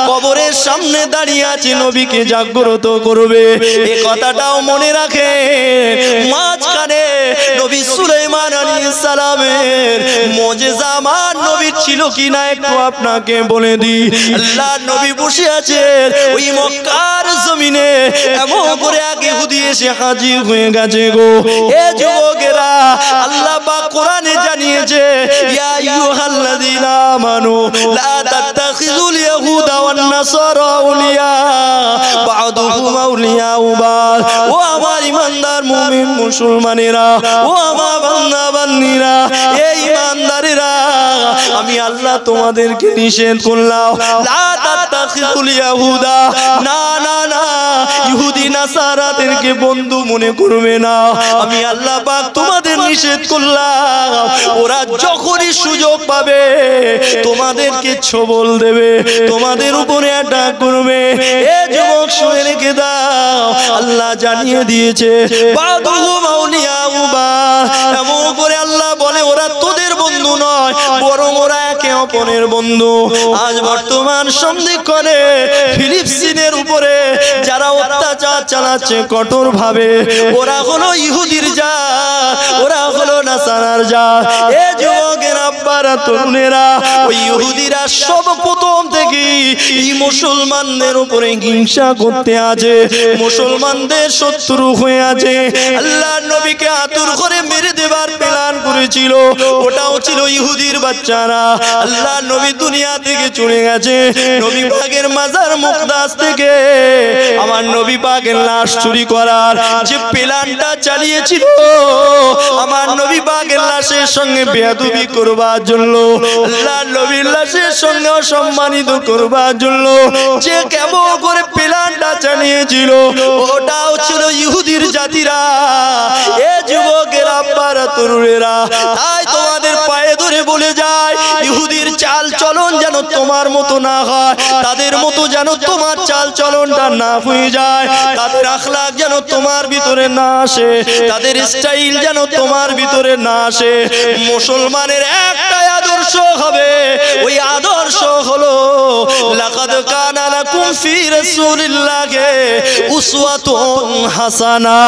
কবরের সামনে দাঁড়িয়ে আছে, নবীকে জাগ্রত করবে, এই কথাটাও মনে রাখেন। মাঝখানে নবী সুলাইমান আলাইহিস সালামের মুজিজা আমার নবীর ছিল কিনা একটু আপনাকে বলে দিই। আল্লাহর নবী বসে আছেন ওই মক্কার জমিনে, এমন করে এক ইহুদি এসে হাজির হয়ে গেছে গো। এ যুবকেরা, আল্লাহ পাক কোরআনে জানিয়েছে, ইয়া আইয়ুহাল্লাযীনা আমানু লা তাত্তাখিযুল ইয়াহুদা ওয়ান নাসারা আউলিয়া বা'দুহুম আউলিয়াউ বা'দ। ও আমার ঈমানদার মুমিন মুসলমানেরা, ও আমার বান্দা বান্দীরা, এই ঈমানদারেরা, আমি আল্লাহ তোমাদেরকে নিষেধ করলাম, লা তাত্তাখিযুল ইয়াহুদা, না না না, ইহুদি নাসারাদেরকে বন্ধু মনে করবে না। আমি আল্লাহ পাক তোমাদের নিষেধ করলাম, ওরা যখনই সুযোগ পাবে তোমাদেরকে ছবল দেবে, তোমাদের উপরে অ্যাটাক করবে। এ যুবক শুনে রেখে দাও, আল্লাহ জানিয়ে দিয়েছে বাদুহুম আউলিয়াউ বা'দ। এমন করে আল্লাহ বলে ওরা তোদের বন্ধু নয়, বরং ওরা একে অপরের বন্ধু। আজ বর্তমান সন্ধিক্ষণে ফিলিস্তিনের উপরে যারা অত্যাচার চালাচ্ছে কঠোর ভাবে, ওরা হলো ইহুদির জাত, ওরা হলো নাসারার জাত। এ যুবকের আব্বারা তরুণেরা, ওই ইহুদিরা সর্বপ্রথম থেকে এই মুসলমানদের উপরে হিংসা করতে আছে, মুসলমানদের শত্রু হয়ে আছে। আল্লাহর নবীকে আতুর করে মেরে দেবার প্ল্যান করেছিল, ওটাও ছিল ইহুদির বাচ্চারা। আল্লাহর নবী দুনিয়া থেকে চলে গেছে, নবী পাকের মাজার মুকদ্দাস থেকে আমার নবী পাকের লাশ চুরি করার যে প্ল্যানটা চালিয়েছিল, আমার নবী পাকের লাশের সঙ্গে বেয়াদবি করবার জন্য, আল্লাহর নবীর লাশের সঙ্গে অসম্মানিত করবার জন্য যে কেমন করে প্ল্যানটা চালিয়েছিল, ওটাও ছিল ইহুদির জাতিরা। এ যুবকের আব্বারা তরুণেরা, তাই তোমাদের পায়ে ধরে বলে যায়, ইহুদির চাল চলন যেন তোমার মতো না হয়, তাদের মতো যেন তোমার চাল চলনটা না হয়ে যায়, তাদের আখলাক যেন তোমার ভিতরে না আসে, তাদের স্টাইল যেন তোমার ভিতরে না আসে। মুসলমানের একটাই আদর্শ হবে, ওই আদর্শ হলো লাকাদ কানা লাকুম ফি রাসূলিল্লাহি উসওয়াতুন হাসানা।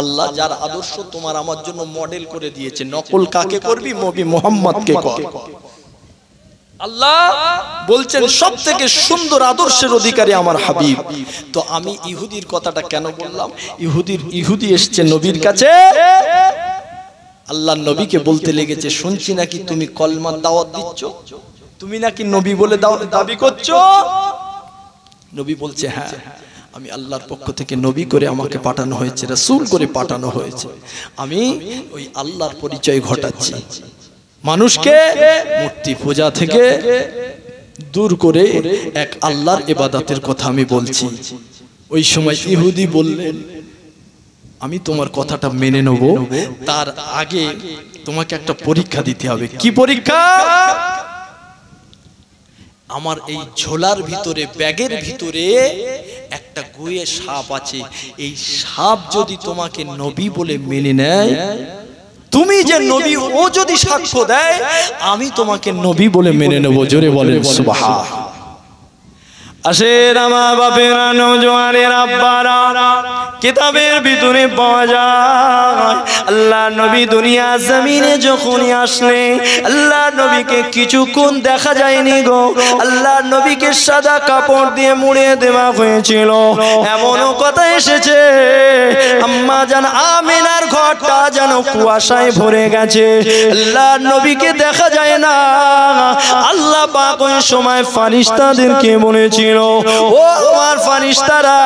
আল্লাহ যার আদর্শ তোমার আমার জন্য মডেল করে দিয়েছে, নকল কাকে করবি? নবী মুহাম্মদকে কর। আল্লাহ বলছেন সবথেকে সুন্দর আদর্শের অধিকারী আমার হাবিব। তো আমি ইহুদির কথাটা কেন বললাম? ইহুদি এসেছে নবীর কাছে, আল্লাহর নবীকে বলতে লেগেছে, শুনছি নাকি তুমি কলমার দাওয়াত দিচ্ছ, তুমি নাকি নবী বলে দাবি করছো। নবী বলছে, হ্যাঁ, আমি আল্লাহর পক্ষ থেকে নবী করে আমাকে পাঠানো হয়েছে, রাসূল করে পাঠানো হয়েছে, আমি ওই আল্লাহর পরিচয় ঘটাচ্ছি, মানুষকে মূর্তি পূজা থেকে দূর করে এক আল্লাহর ইবাদতের কথা আমি বলছি। ওই সময় ইহুদি বললেন, আমি তোমার কথাটা মেনে নেব, তার আগে তোমাকে একটা পরীক্ষা দিতে হবে। কি পরীক্ষা? আমার এই ঝোলার ভিতরে, ব্যাগের ভিতরে একটা গুয়ে সাপ আছে, এই সাপ যদি তোমাকে নবী বলে মেনে নেয়, তুমি যে নবী ও যদি সাক্ষ্য দেয়, আমি তোমাকে নবী বলে মেনে নেব। জোরে বলেন সুবহান। আসেন আমার বাপেরা, নওজোয়ানের আব্বারা, কিতাবের ভিতরে পাওয়া যায় আল্লাহ নবী দুনিয়া জমিনে যখনই আসলে আল্লাহ নবীকে কিছুক্ষণ দেখা যায়নি গো। আল্লাহ নবীকে সাদা কাপড় দিয়ে মুড়ে দেওয়া হয়েছিল। এমনও কথা এসেছে আম্মা জান আমিনার ঘরটা যেন কুয়াশায় ভরে গেছে, আল্লাহ নবীকে দেখা যায় না। আল্লাহ পাক ওই সময় ফেরেশতাদেরকে বলেছিল, ও আমার ফেরেশতারা,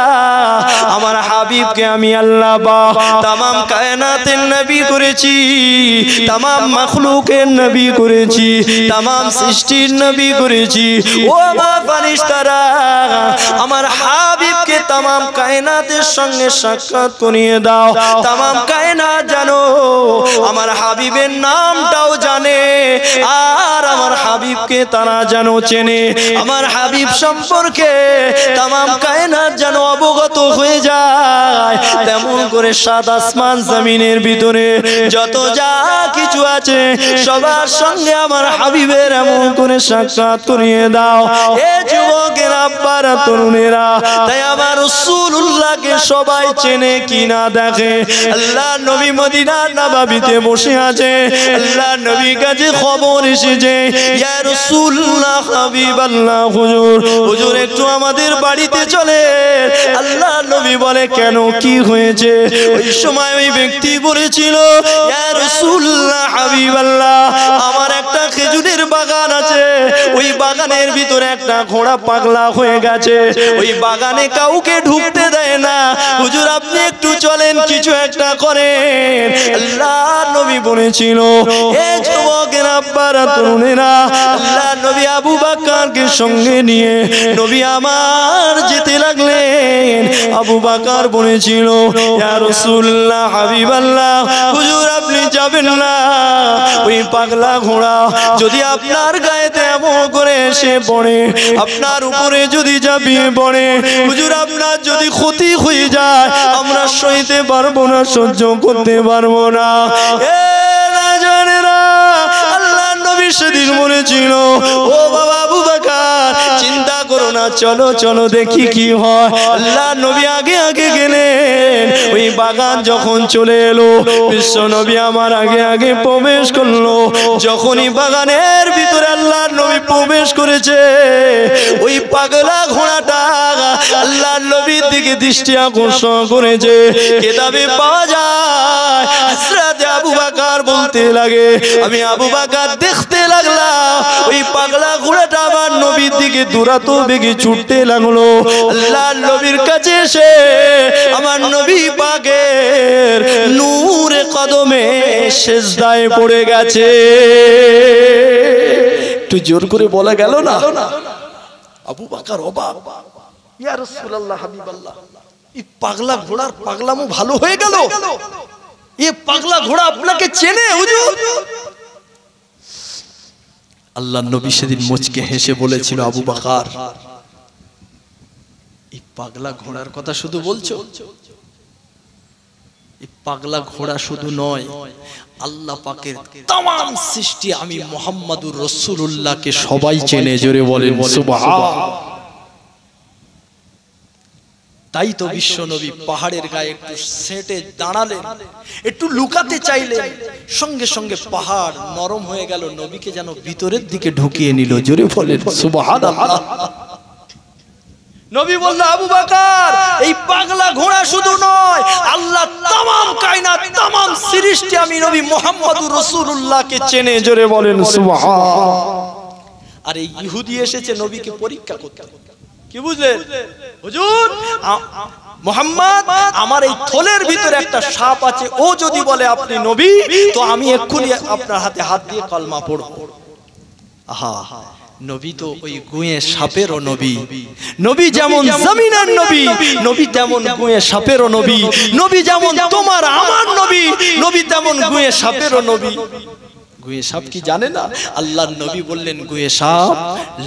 আমার হাবিবকে আমি আল্লাহ পাক तमाम কায়নাতের নবী করেছি, तमाम মাখলুকের নবী করেছি, तमाम সৃষ্টির নবী করেছি। ও আমার ফেরেশতারা, আমার হাবিবকে तमाम কায়নাতের সঙ্গে সাক্ষাৎ করিয়ে দাও। तमाम কায়নাত জানো আমার হাবিবের নামটাও জানে, আর আমার হাবিবকে তারা যেন চেনে। আমার হাবিব সম্পর্কে तमाम কায়নাত যেন অবগত হয়ে যায়। তেমন করে সাত আসমান জমিনের ভিতরে যত যা কিছু আছে সবার সঙ্গে আমার হাবিবের এমন করে সাক্ষাৎ করিয়ে দাও। এ যুবকের আব্বারা, তরুণেরা, তাই আমার রাসূলুল্লাহকে সবাই চেনে কিনা দেখে। আল্লাহ নবী মদিনার নবাবিতে বসে আছে, আল্লাহ নবীর কাছে খবর এসেছে, ইয়া রাসূলুল্লাহ, হাবিবাল্লাহ, হুজুর, হুজুর একটু আমাদের বাড়িতে চলে। আল্লাহ নবী বলে, কেন, কি হয়েছে? ওই সময় ওই ব্যক্তি বলেছিল, ইয়া রাসূলুল্লাহ, হাবিবাল্লাহ, আমার একটা খেজুরের বাগান আছে, ওই বাগানের ভিতরে একটা ঘোড়া পাগলা হয়ে গেছে, ওই বাগানে কাউকে ঢুকতে দেয় না। হুজুর আপনি একটু চলেন, কিছু একটা করেন। আল্লাহ নবী বলেছিল, এ যুবকের আব্বারা, তরুণেরা, আল্লাহ নবী আবু বকরকে সঙ্গে নিয়ে নবী আমার যেতে লাগলেন। আবু বকর বলেছিল, ইয়া রাসূলুল্লাহ, হাবিবাল্লাহ, হুজুর আপনি যাবেন না। ওই পাগলা ঘোড়া যদি আপনার গায়েতে এমন করে এসে পড়ে, আপনার উপরে যদি ঝাঁপিয়ে পড়ে, হুজুর আপনার যদি ক্ষতি হয়ে যায়, আমরা সইতে পারবো না, সহ্য করতে পারবো না। এ রাজানেরা, আল্লাহ নবী সেদিন বলেছিল, ও বাবা আবু বকর, চিন্তা করো না, চলো চলো দেখি কি হয়। আল্লাহ নবী আগে আগে গেলেন। ওই বাগান যখন চলে এলো, বিশ্ব নবী আমার আগে আগে প্রবেশ করলো। যখনই বাগানের ভিতরে আল্লাহ নবী প্রবেশ করেছে, ওই পাগলা ঘোড়াটা আল্লাহ নবীর দিকে দৃষ্টি আকর্ষণ করেছে। কিতাবে পাওয়া যায় হযরত আবু বকর বলতে লাগে, আমি আবু বকর দেখতে লাগলাম ওই পাগলা ঘোড়াটা আমার নবীর দিকে দুরাত বেগে ছুটতে লাগলো। আল্লাহ নবীর কাছে এসে আমার নবী পাকের নূরে কদমে সিজদায় পড়ে গেছে। একটু জোর করে বলা গেল না? আবু বকর অবাক, ইয়া রাসূলুল্লাহ, হাবিবাল্লাহ, এই পাগলা ঘোড়ার পাগলামো ভালো হয়ে গেল। এই পাগলা ঘোড়া আপনাকে চেনে হুজুর? আল্লাহ নবী সেদিন মুচকে হেসে বলেছিল, আবু বকর, এই পাগলা ঘোড়ার কথা শুধু বলছো? এই পাগলা ঘোড়া শুধু নয়, আল্লাহ পাকের तमाम সৃষ্টি আমি মুহাম্মাদুর রাসূলুল্লাহকে সবাই চেনে। জোরে বলেন সুবহান। তাই তো বিশ্ব নবী পাহাড়ের গায়ে একটু সেটে দাঁড়ালেন, একটু লুকাতে চাইলেন, সঙ্গে সঙ্গে পাহাড় নরম হয়ে গেল, নবীকে যেন ভিতরের দিকে ঢুকিয়ে নিল। জোরে বলেন সুবহানাল্লাহ। নবী বলল, আবু বকর, এই পাগলা ঘোড়া শুধু নয়, আল্লাহ तमाम কায়নাত, तमाम সৃষ্টি আমি নবী মুহাম্মদুর রাসূলুল্লাহকে চেনে। জোরে বলেন সুবহান। আর এই ইহুদি এসেছে নবীকে পরীক্ষা করতে। কি বুঝলেন হুজুর? মুহাম্মদ, আমার এই থলের ভিতরে একটা সাপ আছে, ও যদি বলে আপনি নবী, তো আমি এক্ষুনি আপনার হাতে হাত দিয়ে কলমা পড়ব। আহা, নবী তো ওই গুয়ে সাপেরও নবী। নবী যেমন জমিনের নবী, নবী তেমন গুয়ে সাপেরও নবী। নবী যেমন তোমার আমার নবী, নবী তেমন গুয়ে সাপেরও নবী। গুয়ে সাপ কি জানে না? আল্লাহর নবী বললেন গুয়ে সাপ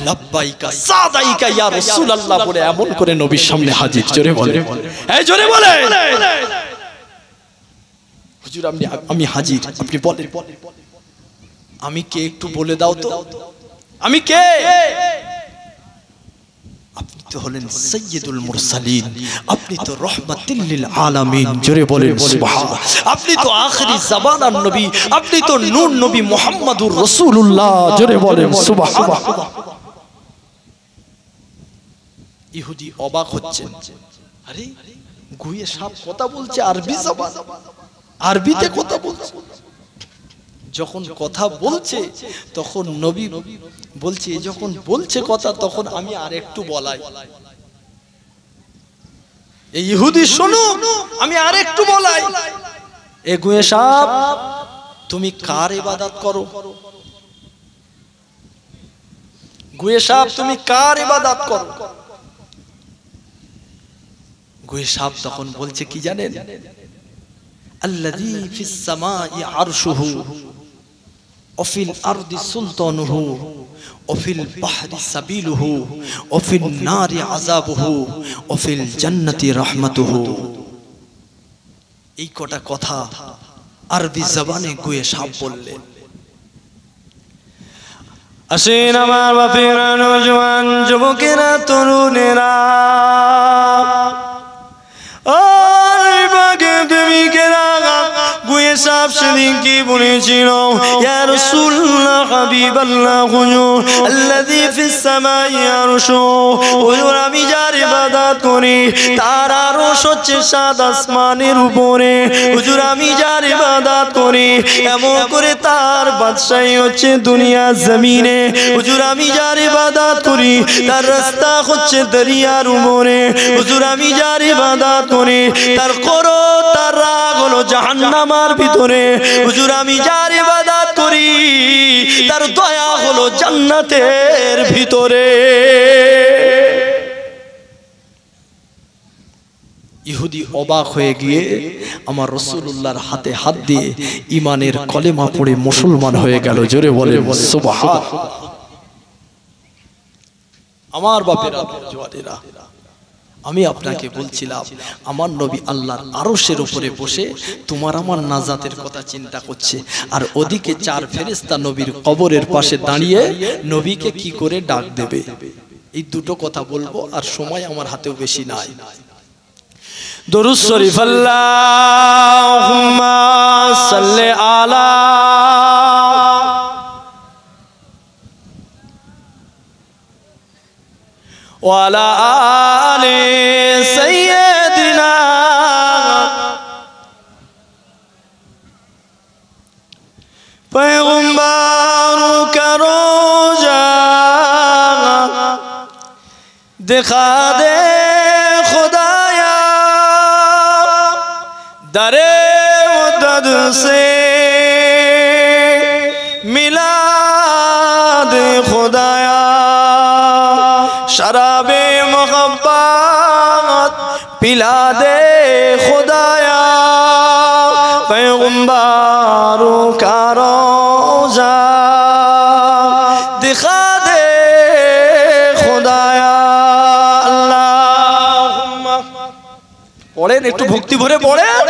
লাব্বাইকা সাদাইকা ইয়া রাসূলুল্লাহ বলে এমন করে নবীর সামনে হাজির। জোরে বলে, এই জোরে বলে, হুজুর আমি হাজির, আপনি বলেন আমি কে একটু বলে দাও তো, আমি কে? আপনি তো হলেন সাইয়্যিদুল মুরসালিন, আপনি তো রাহমাতুল লিল আলামিন। জোরে বলেন সুবহানাল্লাহ। আপনি তো আখিরি জামানার নবী, আপনি তো নূর নবী মুহাম্মদুর রাসূলুল্লাহ। জোরে বলেন সুবহানাল্লাহ। ইহুদি অবাক হচ্ছেন, আরে গুয়ে সাপ কথা বলছে আরবি জবান, আরবিতে কথা বলছে। যখন কথা বলছে তখন নবী বলছে, যখন বলছে কথা তখন আমি আর একটু বলাই। এই ইহুদি শোনো, আমি আর একটু বলাই। এ গুয়ে সাপ তুমি কার ইবাদত করো? গুয়ে সাপ তুমি কার ইবাদত করো? গুয়ে সাপ তখন বলছে কি জানেন? আল্লাযী ফিস সামাই আরশুহু ওয়াফিল আরদি সুলতানুহু ওয়াফিল বাহরি সাবিলুহু ওয়াফিন নারি আযাবুহু ওয়াফিল জান্নাতি রাহমাতুহু। এই কটা কথা আরবি জবানে গুয়ে সাপ বললেন। আসেন আমার বাপেরা, নওজোয়ান যুবকেরা, তরুণেরা, ওই বাগে প্রেমিকেরা, গুয়ে সাপ সেদিন কি বলেছিল? ইয়া রাসূলুল্লাহ হাবিবাল্লাহ হুজুর আল্লাযী ফিস সামাই আরশু, হুজুর আমি যার ইবাদত করি তার আরশ হচ্ছে সাত আসমানের উপরে। হুজুর আমি যার ইবাদত করি এমন করে তার বাদশাহী হচ্ছে দুনিয়া জমিনে। হুজুর আমি যার ইবাদত করি তার রাস্তা হচ্ছে দরিয়ার উপরে। হুজুর আমি যার ইবাদত করি তার ক্রোধ তার রাগ হলো জাহান্নামের ভিতরে। হুজুর আমি যার ইবাদত করি তার দয়া হলো জান্নাতের ভিতরে। ইহুদি অবাক হয়ে গিয়ে আমার রাসূলুল্লাহর হাতে হাত দিয়ে ঈমানের কলেমা পড়ে মুসলমান হয়ে গেল। জোরে বলেন সুবহানাল্লাহ। আমার বাপেরা, জওয়ানেরা, আমি আপনাকে বলছিলাম আমার নবী আল্লাহর আরশের উপরে বসে তোমার আমার নাজাতের কথা চিন্তা করছে, আর ওদিকে চার ফেরেশতা নবীর কবরের পাশে দাঁড়িয়ে নবীকে কি করে ডাক দেবে। এই দুটো কথা বলবো, আর সময় আমার হাতেও বেশি নাই। দরুদ শরীফ আল্লাহুম্মা সাল্লি আলা ওয়ালা আলি সাইয়্যিদিনা पैगंबर का रोजा दिखा दे खुदाया दरे मदद से मिला दे खुदाया शराबे मोहब्बत पिला दे खुदाया पैगंबरों का रोजा दिखा दे खुदाया अल्लाहुम्मा। পড়েন একটু ভক্তি ভরে পড়েন,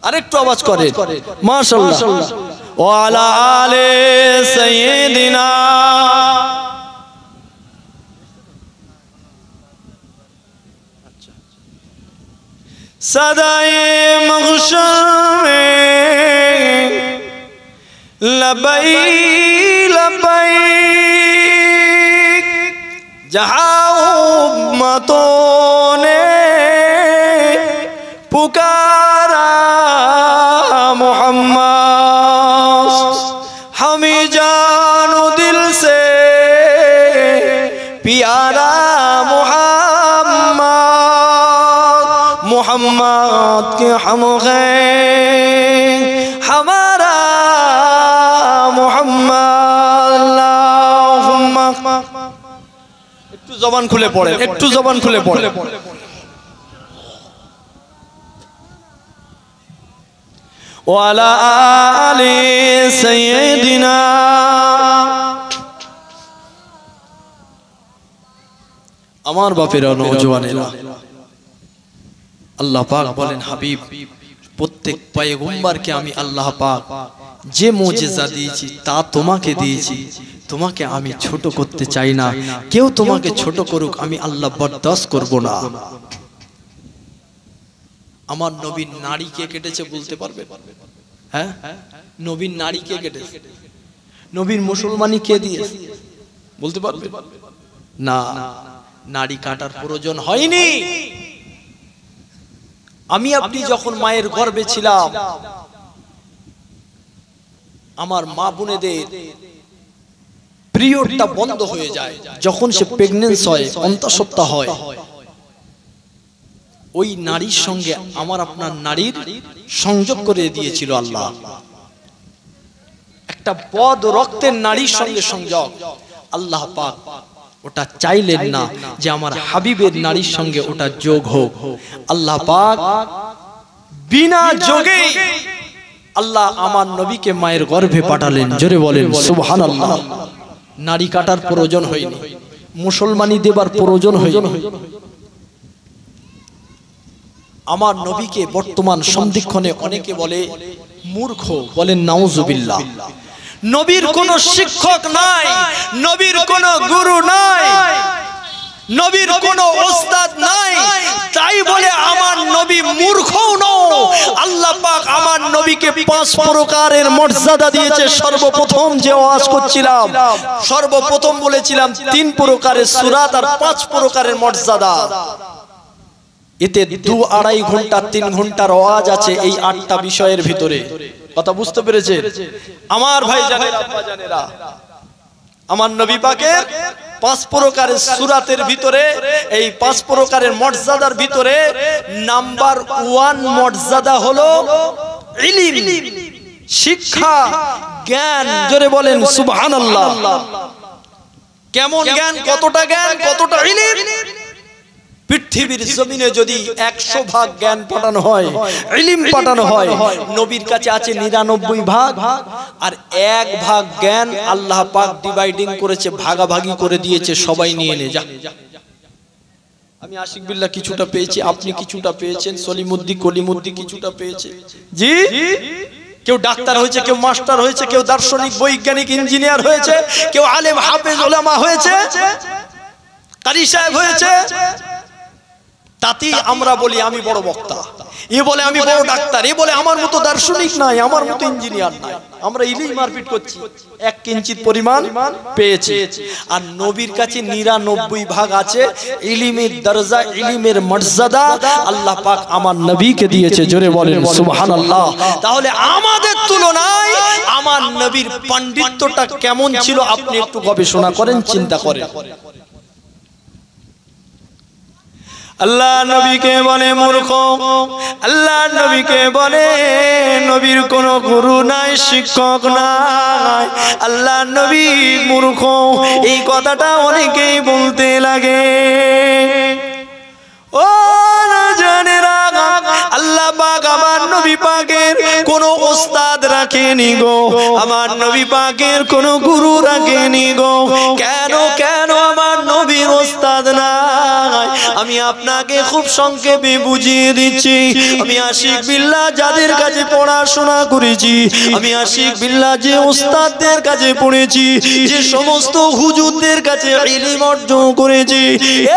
আরেকটু আওয়াজ করেন মাশাআল্লাহ। ওয়া আলা আলি সাইয়্যিদিনা सदाए मग़शर में लबई लबई जहाँ उम्मतों ने पुकारा मोहम्मद हमें जानो दिल से प्यारा मोहम्मद के हम हैं हमारा मोहम्मद জবান খুলে পড়েন, একটু জবান খুলে পড়েন। ওয়ালা আলি সাইয়্যিদিনা। আমার বাপেরা, নওজওয়ানেরা, আল্লাহ পাক বলেন হাবিব প্রত্যেক পয়গম্বরকে আমি আল্লাহ পাক যে মুজিজা দিয়েছি তা তোমাকে দিয়েছি, তোমাকে আমি ছোট করতে চাই না, কেউ তোমাকে ছোট করুক আমি আল্লাহ বরদাস্ত করব না। আমার নবীর নারী কে কেটেছে বলতে পারবে? হ্যাঁ, নবীর নারী কে কেটেছে? নবীর মুসলমানি কে দিয়েছে বলতে পারবে? না, নারী কাটার প্রয়োজন হয়নি। আমি আপনি যখন মায়ের গর্ভে ছিলাম, আমার মা বোনেদের পিরিয়ডটা বন্ধ হয়ে যায়, যখন সে প্রেগন্যান্সি হয়, অন্তঃসত্ত্বা হয়, ওই নারীর সঙ্গে আমার আপনার নারীর সংযোগ করে দিয়েছিল আল্লাহ। একটা বদ রক্তের নারীর সঙ্গে সংযোগ। আল্লাহ পাক ওটা চাইলেন না যে আমার হাবিবের নারীর সঙ্গে ওটা যোগ হোক। আল্লাহ পাক বিনা যোগে আল্লাহ আমার নবীকে মায়ের গর্ভে পাঠালেন। জোরে বলেন সুবহানাল্লাহ। নারী কাটার প্রয়োজন হয়নি, মুসলমানি দেবার প্রয়োজন হয়নি। আমার নবীকে বর্তমান সন্ধিক্ষণে অনেকে বলে মূর্খ, বলেন নাউজুবিল্লাহ। নবীর কোন শিক্ষক নাই, নবীর কোন গুরু নাই, নবীর কোন ওস্তাদ নাই, তাই বলে আমার নবী মূর্খও নয়। আল্লাহ পাক আমার নবীকে 5 প্রকারের মর্যাদা দিয়েছে। সর্বপ্রথম যে ওয়াজ করছিলাম, সর্বপ্রথম বলেছিলাম 3 প্রকারের সূরাত আর 5 প্রকারের মর্যাদা। এতে 2-2.5 ঘন্টা 3 ঘন্টার ওয়াজ আছে এই 8টা বিষয়ের ভিতরে। কথা বুঝতে পেরেছেন আমার ভাই জানেরা, আব্বা জানেরা? আমার নবী পাকের 5 প্রকারের সূরাতের ভিতরে, এই 5 প্রকারের মর্যাদার ভিতরে নাম্বার 1 মর্যাদা হলো ইলম, শিক্ষা, জ্ঞান। জোরে বলেন সুবহানাল্লাহ। কেমন জ্ঞান, কতটা জ্ঞান, কতটা ইলম? পৃথিবীর জমিনে যদি 100 ভাগ জ্ঞান পাঠানো হয়, ইলম পাঠানো হয়, নবীর কাছে আছে 99 ভাগ, আর 1 ভাগ জ্ঞান আল্লাহ পাক ডিভাইডিং করেছে, ভাগাভাগি করে দিয়েছে, সবাই নিয়ে নে যা। আমি আশিক বিল্লাহ কিছুটা পেয়েছি, আপনি কিছুটা পেয়েছেন, সলিমুদ্দি কলিমুদ্দি কিছুটা পেয়েছে। জি, কেউ ডাক্তার হয়েছে, কেউ মাস্টার হয়েছে, কেউ দার্শনিক বৈজ্ঞানিক ইঞ্জিনিয়ার হয়েছে, কেউ আলেম হাফেজ ওলামা হয়েছে, কারি সাহেব হয়েছে। তাতেই আমরা বলি আমি বড় বক্তা, এ বলে আমি বড় ডাক্তার, এ বলে আমার মতো দার্শনিক নাই, আমার মতো ইঞ্জিনিয়ার নাই। আমরা ইলিম মারপিট করছি, 1 কিঞ্চিত পরিমাণ পেয়েছি। আর নবীর কাছে 99 ভাগ আছে। ইলিমের দরজা, ইলিমের মর্যাদা আল্লাহ পাক আমার নবীকে দিয়েছে। জোরে বলেন সুবহানাল্লাহ। তাহলে আমাদের তুলনায় আমার নবীর পাণ্ডিত্যটা কেমন ছিল আপনি একটু গবেষণা করেন, চিন্তা করেন। আল্লাহ নবীকে বলে মূর্খ, আল্লাহ নবীকে বলে নবীর কোন গুরু নাই, শিক্ষক নাই, আল্লাহ নবী মূর্খ। এই কথাটা অনেকেই বলতে লাগে। ও জানেরা, আল্লাহ পাক আমার নবী পাকের কোন ওস্তাদ রাখেনি গো, আমার নবী পাকের কোন গুরু রাখেনি গো। কেন কেন আমার নবীর ওস্তাদ নাই? আমি আপনাকে খুব সংক্ষেপে বুঝিয়ে দিচ্ছি। আমি আশিক বিল্লাহ যাদের কাছে পড়াশোনা করেছি, আমি আশিক বিল্লাহ যে ওস্তাদদের কাছে পড়েছি, যে সমস্ত হুজুরদের কাছে ইলম অর্জন করেছি,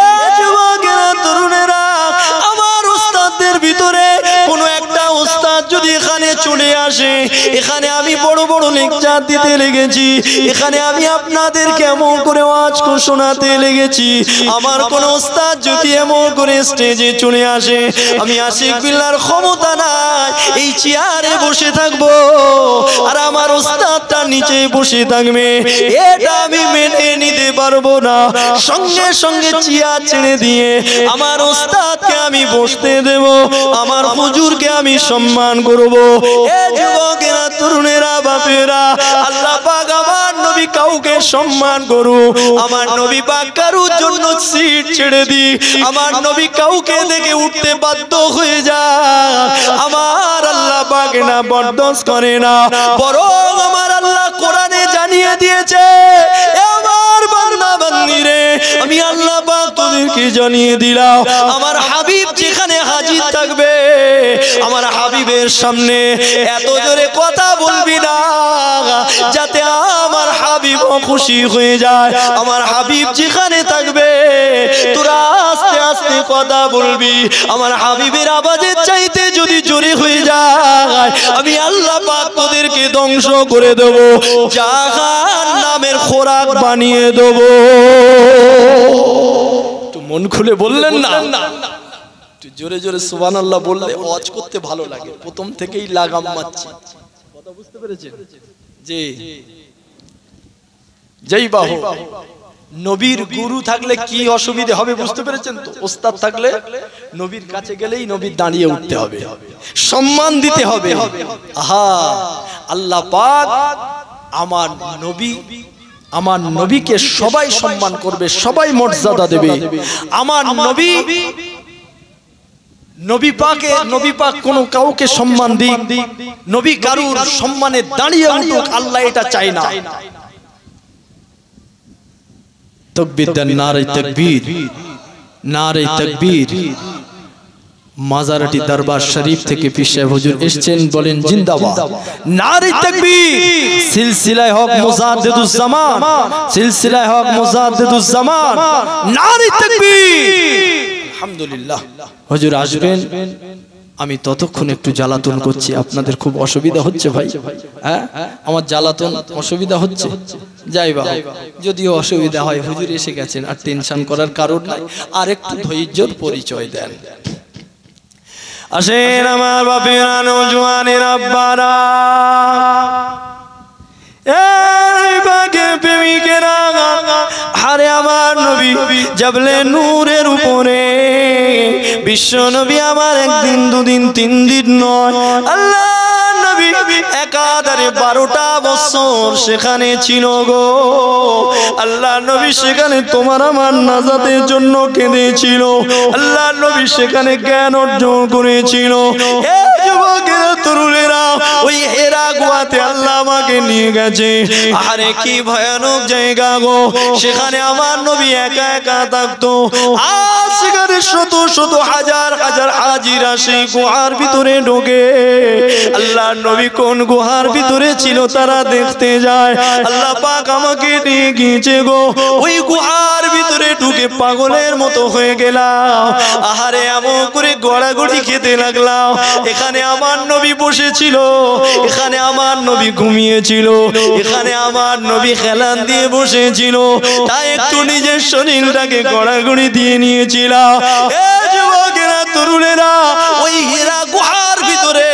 এ যুবকেরা, তরুণেরা, আমার ওস্তাদদের ভিতরে কোন একটা ওস্তাদ যদি এখানে চলে আসে, এখানে আমি বড় বড় লেকচার দিতে লেগেছি, এখানে আমি আপনাদের কেমন করে ওয়াজ শোনাতে লেগেছি, আমার কোন ওস্তাদ যদি এমন করে স্টেজে চলে আসে, আমি আশিক বিল্লাহর ক্ষমতা নাই এই চেয়ারে বসে থাকবো আর আমার ওস্তাদটা নিচে বসে থাকবে, এটা আমি মেনে নিতে পারবো না। সঙ্গে সঙ্গে চেয়ার ছেড়ে দিয়ে আমার ওস্তাদকে আমি বসতে দেব, আমার হুজুরকে আমি সম্মান করব। এ যুবকেরা, তরুণেরা বাপেরা আল্লাহ পাক আমার নবী কাউকে সম্মান করু আমার নবী পাক কারোর জন্য সিট ছেড়ে দি আমার নবী কাউকে দেখে উঠতে বাধ্য হয়ে যায় আমার আল্লাহ পাক না বরদাস্ত করে না বরং আমার আল্লাহ কোরআনে জানিয়ে দিয়েছে আমার বান্দা বান্দীরে আমি আল্লাহ পাক তোদেরকে জানিয়ে দিলাম আমার হাবিব যেখানে হাজির থাকবে আমার হাবিবের সামনে এত জোরে কথা বলবি না যাতে আমার হাবিব খুশি হয়ে যায় আমার হাবিব যেখানে থাকবে তোরা আস্তে আস্তে কথা বলবি আমার হাবিবের আওয়াজের চাইতে যদি জোরে হয়ে যায় আমি আল্লাহ পাক তোদেরকে ধ্বংস করে দেব জাহান্নামের খোরাক বানিয়ে দেব একটু মন খুলে বললেন না জোরে জোরে সুবহানাল্লাহ বললে ওয়াজ করতে ভালো লাগে প্রথম থেকেই লাগাম মারছি কথা বুঝতে পেরেছেন জি জয় বাহু নবীর গুরু থাকলে কি অসুবিধা হবে বুঝতে পেরেছেন তো ওস্তাদ থাকলে নবীর কাছে গেলেই নবীর দাঁড়িয়ে উঠতে হবে সম্মান দিতে হবে আহা আল্লাহ পাক আমার নবীকে সবাই সম্মান করবে সবাই মর্যাদা দেবে আমার নবী পাক কোন কাউকে সম্মান দিক নবী কারুর সম্মানে দাঁড়িয়ে উঠুক আল্লাহ এটা চায় না তাকবীর দেন নারে তাকবীর নারে তাকবীর মাজারাটি দরবার শরীফ থেকে পীর সাহেব হুজুর এসেছেন বলেন জিন্দাবাদ নারে তাকবীর সিলসিলায়ে হক মুজাদ্দিদুজ জামান সিলসিলায়ে হক মুজাদ্দিদুজ জামান নারে তাকবীর আলহামদুলিল্লাহ হুজুর আসবেন আমি ততক্ষণ একটু জ্বালাতন করছি আপনাদের খুব অসুবিধা হচ্ছে ভাই হ্যাঁ আমার জ্বালাতন অসুবিধা হচ্ছে যাই বাবা যদিও অসুবিধা হয় হুজুর এসে গেছেন আর টেনশন করার কারণ নাই আর একটু ধৈর্যের পরিচয় দেন আসেন আমার বাপেরা নওজোয়ানের আব্বারা এই বাগে প্রেমিকেরা হারে আমার নবী জাবলে নূরের উপরে বিশ্ব নবী আমার একদিন দুদিন তিন দিন নয় আল্লাহ নবী একাধারে 12টা বছর সেখানে ছিল গো আল্লাহ নবী সেখানে তোমার আমার নাজাতের জন্য কেঁদেছিল আল্লাহ নবী সেখানে জ্ঞান অর্জন করেছিল এই যুবকেরা তরুণেরা ওই হেরা গুহাতে আল্লাহ আমাকে নিয়ে গেছে আরে কি ভয়ানক জায়গা গো সেখানে আমার নবী একা একা থাকতো আর সেখানে শত শত হাজার হাজার হাজিরা সেই গুহার ভিতরে ঢোকে আল্লাহ নবী কোন গুহার ভিতরে ছিল তারা দেখতে যায় আল্লাহ পাক আমাকে নিয়ে গিয়েছে গো ওই গুহার ভিতরে ঢুকে পাগলের মতো হয়ে গেলাম আহারে এমন করে গড়াগড়ি খেতে লাগলাম এখানে আমার নবী বসেছিল এখানে আমার নবী ঘুমিয়েছিল এখানে আমার নবী খেলান দিয়ে বসেছিল তাই একটু নিজের শরীরটাকে গড়াগড়ি দিয়ে নিয়েছিলাম এই যুবকেরা তরুণেরা ওই হীরা গুহার ভিতরে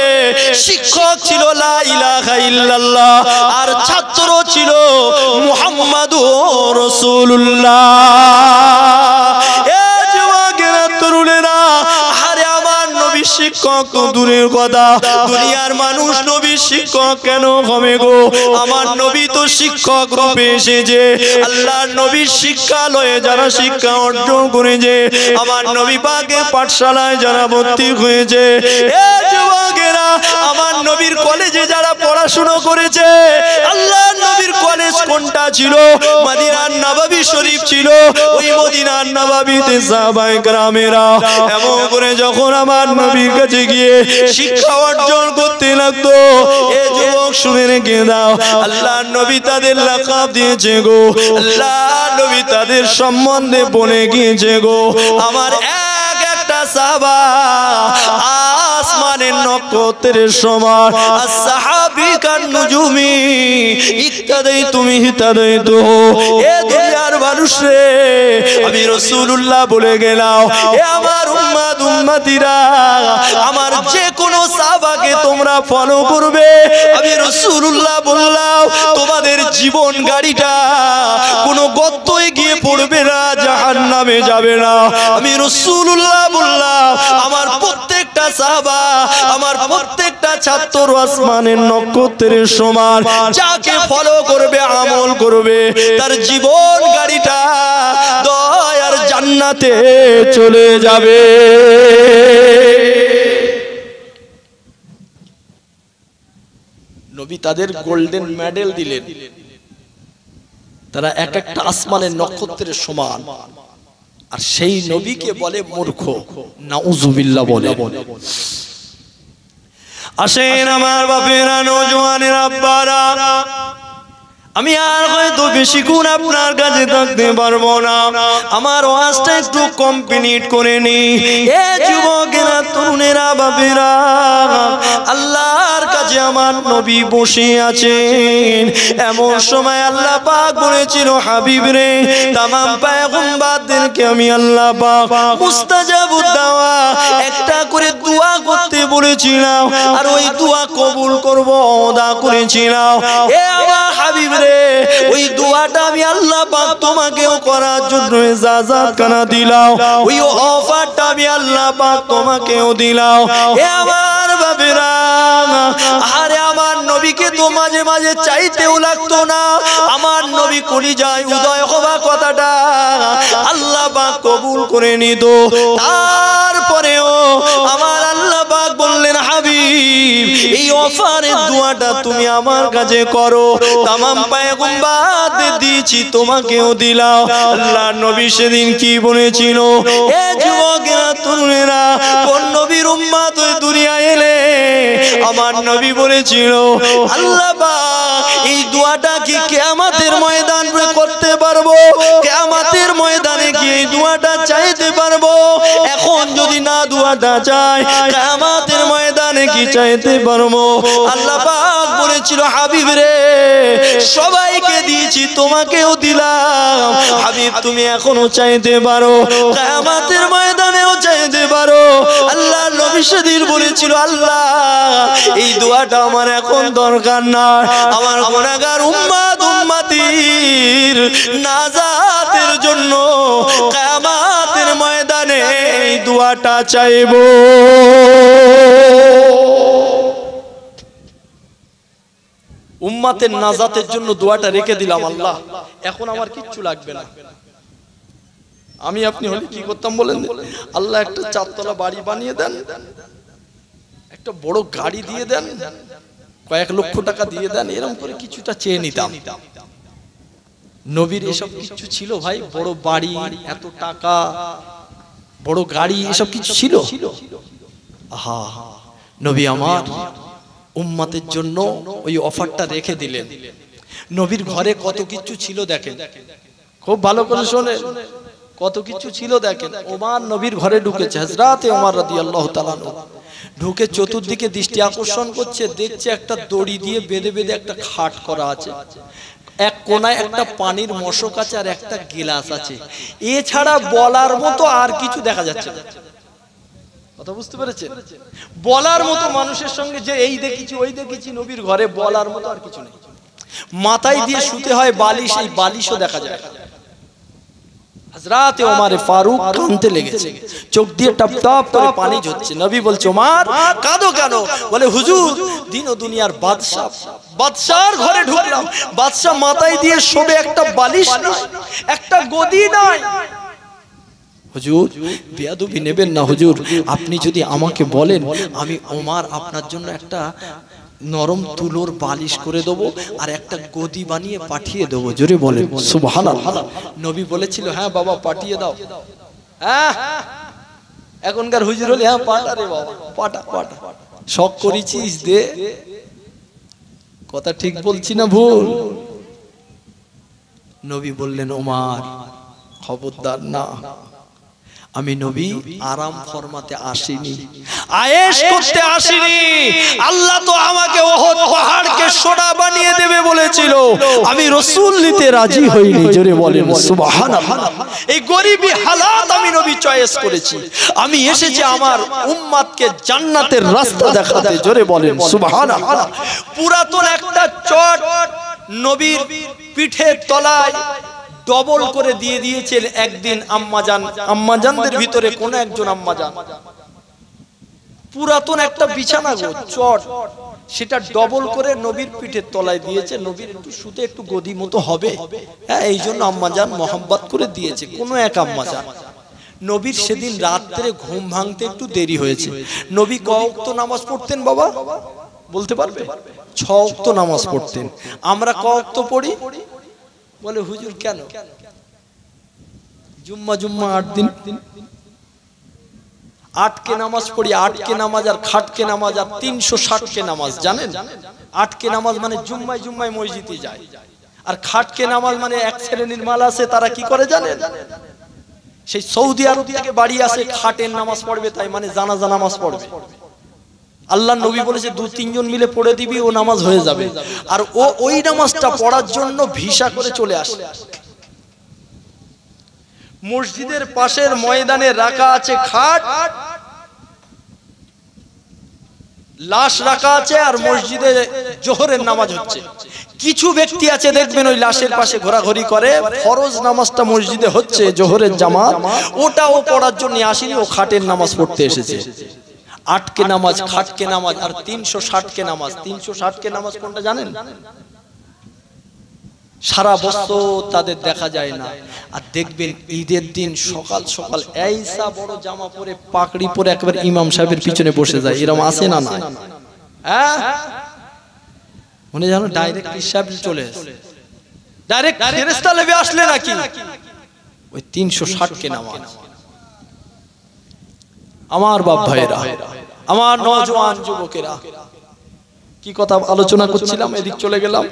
শিক্ষক ছিল লা ইলাহা ইল্লাল্লাহ আর ছাত্র ছিল মুহাম্মাদুর রাসূলুল্লাহ এই যুবকেরা তরুণেরা আরে আমার নবী শিক্ষক তো দূরের কথা দুনিয়ার মানুষ নবী শিক্ষক কেন হবে গো আমার নবী তো শিক্ষক রূপে এসেছে আল্লাহর নবীর শিক্ষালয়ে যারা শিক্ষা অর্জন করেছে আমার নবী পাকের পাঠশালায় যারা ভর্তি হয়েছে এই যুবকেরা আমার নবীর কলেজে যারা পড়াশোনা করেছে আল্লাহর নবীর কলেজ কোনটা ছিল মদিনার নববী শরীফ ছিল ওই মদিনার নববীতে সাহাবায়ে কেরামেরা এমন করে যখন আমার নবীর কাছে গিয়ে শিক্ষা অর্জন করতে লাগতো এই যুবক শুনে রেখে দাও আল্লাহর নবী তাদের লাকাব দিয়েছে গো আল্লাহর নবী তাদের সম্বন্ধে বলে গিয়েছে গো আমার একটা সাহাবা আসমানের নক্ষত্রের সমান আসহাবী কান নুজুমি ইক্তাদাইতুমি হিতাদাইতু এ দুনিয়ার মানুষ রে আমি রাসূলুল্লাহ বলে গেলাম এ আমার উম্মত উম্মতিরা আমার যে কোন সাহাবাকে তোমরা ফলো করবে আমি রাসূলুল্লাহ বললাম তোমাদের জীবন গাড়িটা কোন গর্তে গিয়ে পড়বে না জাহান্নামে যাবে না আমি রাসূলুল্লাহ বললাম আমার প্রত্যেকটা সাহাবা আমার প্রত্যেকটা একটা ছাত্র আসমানের নক্ষত্রের সমান। যাকে ফলো করবে, আমল করবে, তার জীবন গাড়িটা দয়ার জান্নাতে চলে যাবে। নবী তাদের গোল্ডেন মেডেল দিলেন। তারা এক একটা আসমানের নক্ষত্রের সমান। আর সেই নবীকে বলে মূর্খ, নাউজুবিল্লাহ বলে। আসেন আমার বাপেরা, নওজোয়ানের আব্বারা, আমি আর হয়তো বেশিক্ষণ আপনার কাছে থাকতে পারবো না। আমার ওয়াজটা একটু কমপ্লিট করে নি। এ যুবকেরা, তরুণেরা, বাপেরা, আল্লাহর কাছে আমার নবী বসে আছেন। এমন সময় আল্লাহ পাক বলেছিল, হাবিব রে, তামাম পয়গম্বরদেরকে আমি আল্লাহ পাক মুস্তাজাবুদ দাওয়া একটা করে দোয়া করতে বলেছিলাম, আর ওই দোয়া কবুল করব ওয়াদা করেছিলাম। এ আমার হাবিব রে, ওই দোয়াটা আমি আল্লাহ পাক তোমাকেও করার জন্য ইজাজত কানা দিলাম। ওই অফারটা আমি আল্লাহ পাক তোমাকেও দিলাম। এ আমার বাবেরা, আরে আমার নবীকে তো মাঝে মাঝে চাইতেও লাগতো না। আমার নবী কলিজায় উদয় হওয়া কথাটা আল্লাহ পাক কবুল করে নিত। তারপরেও আমার আল্লাহ পাক বললেন, হাবিব, এই অফারের দোয়াটা তুমি আমার কাছে করো। তামাম পয়গম্বরদের দিয়েছি, তোমাকেও দিলাম। আল্লাহ নবী সেদিন কি বলেছিল? এ যুবকেরা, তরুণেরা, কোন নবীর উম্মত ওই দুনিয়ায় এলে আমার নবী বলেছিল, আল্লাহ পাক এই দোয়াটা কি কিয়ামতের ময়দানে করতে পারবো? কিয়ামতের ময়দানে কি এই দোয়াটা চাইতে পারবো? এখন যদি না দোয়াটা চাই, কিয়ামতের ময়দানে কি চাইতে পারবো? আল্লাহ পাক বলেছিল, হাবিব রে, সবাইকে দিয়েছি, তোমাকেও দিলাম। হাবিব, তুমি এখনো চাইতে পারো, কিয়ামতের ময়দানেও চাইতে পারো। আল্লাহ নবী সেদিন বলেছিল, আল্লাহ এই দোয়াটা আমার এখন দরকার না। আমার গুনাহগার উম্মত উম্মতির নাজাতের জন্য কিয়ামতের ময়দানে এই দোয়াটা চাইবো। উম্মতের নাজাতের জন্য দোয়াটা রেখে দিলাম। আল্লাহ, এখন আমার কিচ্ছু লাগবে না। আমি আপনি হলে কি করতাম বলেন? আল্লাহ একটা চারতলা বাড়ি বানিয়ে দেন, একটা বড় গাড়ি দিয়ে দেন, কয়েক লক্ষ টাকা দিয়ে দেন, এরকম করে কিছুটা চেয়ে নিতাম। নবীর এসব কিছু ছিল ভাই? বড় বাড়ি, এত টাকা, বড় গাড়ি, এসব কিছু ছিল? আহা, নবী আমার উম্মতের জন্য ওই অফারটা রেখে দিলেন। নবীর ঘরে কত কিছু ছিল দেখেন, খুব ভালো করে শোনেন, কত কিছু ছিল দেখেন। ওমর নবীর ঘরে ঢুকেছে, হযরতে ওমর রাদিয়াল্লাহু তাআলা ঢুকে চতুর্দিকে দৃষ্টি আকর্ষণ করছে, দেখছে একটা দড়ি দিয়ে বেঁধে বেঁধে একটা খাট করা আছে। এক কোনায় একটা পানির মশক আছে আর একটা গিলাস আছে। এছাড়া বলার মতো আর কিছু দেখা যাচ্ছে না। কথা বুঝতে পেরেছেন? বলার মতো মানুষের সঙ্গে যে এই দেখেছি ওই দেখেছি নবীর ঘরে, বলার মতো আর কিছু নেই। মাথায় দিয়ে শুতে হয় বালিশ, এই বালিশও দেখা যায়। হযরতে ওমর ফারুক কাঁদতে লেগেছে, চোখ দিয়ে টপ টপ করে পানি ঝরছে। নবী বলছে, ওমর কাঁদো কেন? বলে, হুজুর, দিন ও দুনিয়ার বাদশা, বাদশার ঘরে ঢুকলাম, বাদশা মাথায় দিয়ে শোবে, একটা বালিশ নাই, একটা গদি নাই। হুজুর, বেয়াদবি নেবেন না হুজুর, আপনি যদি আমাকে বলেন, আমি ওমর আপনার জন্য একটা নরম তুলোর বালিশ করে দেবো আর একটা গদি বানিয়ে পাঠিয়ে দেবো। জোরে বলেন সুবহানাল্লাহ। নবী বলেছিল, হ্যাঁ বাবা পাঠিয়ে দাও। হ্যাঁ, এখনকার হুজুর হলে, হ্যাঁ পাঠা রে বাবা, পাঠা পাঠা, শখ করেছিস দে। কথা ঠিক বলছি না ভুল? নবী বললেন, ওমর খবরদার না, আমি নবী আরাম ফরমাতে আসিনি, আয়েশ করতে আসিনি। আল্লাহ তো আমাকে ওহদ পাহাড়কে সোনা বানিয়ে দেবে বলেছিল, আমি রাসূল নিতে রাজি হইনি। জোরে বলেন সুবহানাল্লাহ। এই গরিবী হালাত আমি নবী চয়েস করেছি। আমি এসেছি আমার উম্মতকে জান্নাতের রাস্তা দেখাতে। জোরে বলেন সুবহানাল্লাহ। পুরাতন একটা চট নবীর পিঠের তলায় ডবল করে দিয়ে দিয়েছেন একদিন আম্মাজান। আম্মাজানদের ভিতরে কোন একজন আম্মাজান পুরাতন একটা বিছানা গো, চট, সেটা ডবল করে নবীর পিঠের তলায় দিয়েছে, নবীর একটু শুতে একটু গদি মতো হবে, হ্যাঁ এই জন্য আম্মাজান মোহাম্মত করে দিয়েছে, কোনো এক আম্মাজান। নবীর সেদিন রাত্রে ঘুম ভাঙতে একটু দেরি হয়েছে। নবী ক ওয়াক্ত নামাজ পড়তেন বাবা বলতে পারবে? 6 ওয়াক্ত নামাজ পড়তেন। আমরা ক ওয়াক্ত পড়ি? বলে হুজুর কেন? জুম্মা জুম্মা 8 দিন 8 কে নামাজ পড়ি, 8 কে নামাজ আর খাট কে নামাজ আর 360 কে নামাজ জানেন? 8 কে নামাজ মানে জুম্মায় জুম্মায় মসজিদে যায়, আর খাট কে নামাজ মানে এক শ্রেণীর মাল আছে তারা কি করে জানেন? সেই সৌদি আরব থেকে বাড়ি আসে, খাটের নামাজ পড়বে, তাই মানে জানাজা নামাজ পড়বে। আল্লাহ নবী বলেছে 2-3 জন মিলে পড়ে দিবি, ও নামাজ হয়ে যাবে। আর ও ওই নামাজটা পড়ার জন্য ভিসা করে চলে আসে। মসজিদের পাশের ময়দানে রাখা আছে খাট, লাশ রাখা আছে, আর মসজিদে জোহরের নামাজ হচ্ছে। কিছু ব্যক্তি আছে দেখবেন ওই লাশের পাশে ঘোরাঘুরি করে, ফরজ নামাজটা মসজিদে হচ্ছে জোহরের জামাত, ওটাও পড়ার জন্য আসেনি, ও খাটের নামাজ পড়তে এসেছে। 8 কে নামাজ, খাট কে নামাজ আর 360 কে নামাজ। 360 কে নামাজ কোনটা জানেন? সারা বছর তাদের দেখা যায় না। আর দেখবেন ঈদের দিন সকাল সকাল এইসা বড় জামা পরে পাগড়ি পরে একবার ইমাম সাহেবের পিছনে বসে যায়, এরকম আছে না? না, হ্যাঁ মনে জানো ডাইরেক্ট হিসাব চলে আসে, ডাইরেক্ট ফেরেশতা লেবে আসলে নাকি ওই 360 কে নামাজ। আমার বাপ ভাইরা, আমার নওজোয়ান যুবকেরা, কি কথা আলোচনা করছিলাম, এদিক চলে গেলাম।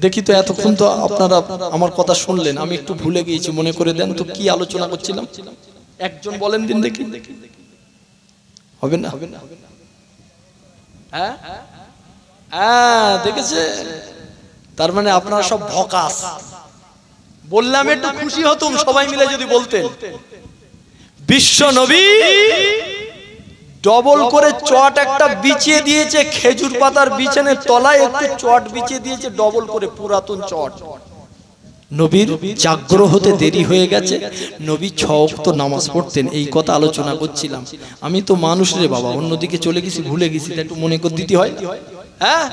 দেখি তো এতক্ষণ তো আপনারা আমার কথা শুনলেন, আমি একটু ভুলে গিয়েছি, মনে করে দেন তো কি আলোচনা করছিলাম। একজন বলেন দিন দেখি, হবে না? হ্যাঁ হ্যাঁ দেখেছে, তার মানে আপনারা সব ভকাস। বললাম একটু খুশি হতুম সবাই মিলে যদি বলতেন। বিশ্ব নবী ডবল করে চট একটা বিছিয়ে দিয়েছে, খেজুর পাতার বিছানের তলায় একটু চট বিছিয়ে দিয়েছে ডবল করে, পুরাতন চট। নবীর জাগ্রত হতে দেরি হয়ে গেছে, নবী 6 ওয়াক্ত নামাজ পড়তেন, এই কথা আলোচনা করছিলাম। আমি তো মানুষ রে বাবা, অন্যদিকে চলে গেছি, ভুলে গেছি, একটু মনে করে দিতে হয়। হ্যাঁ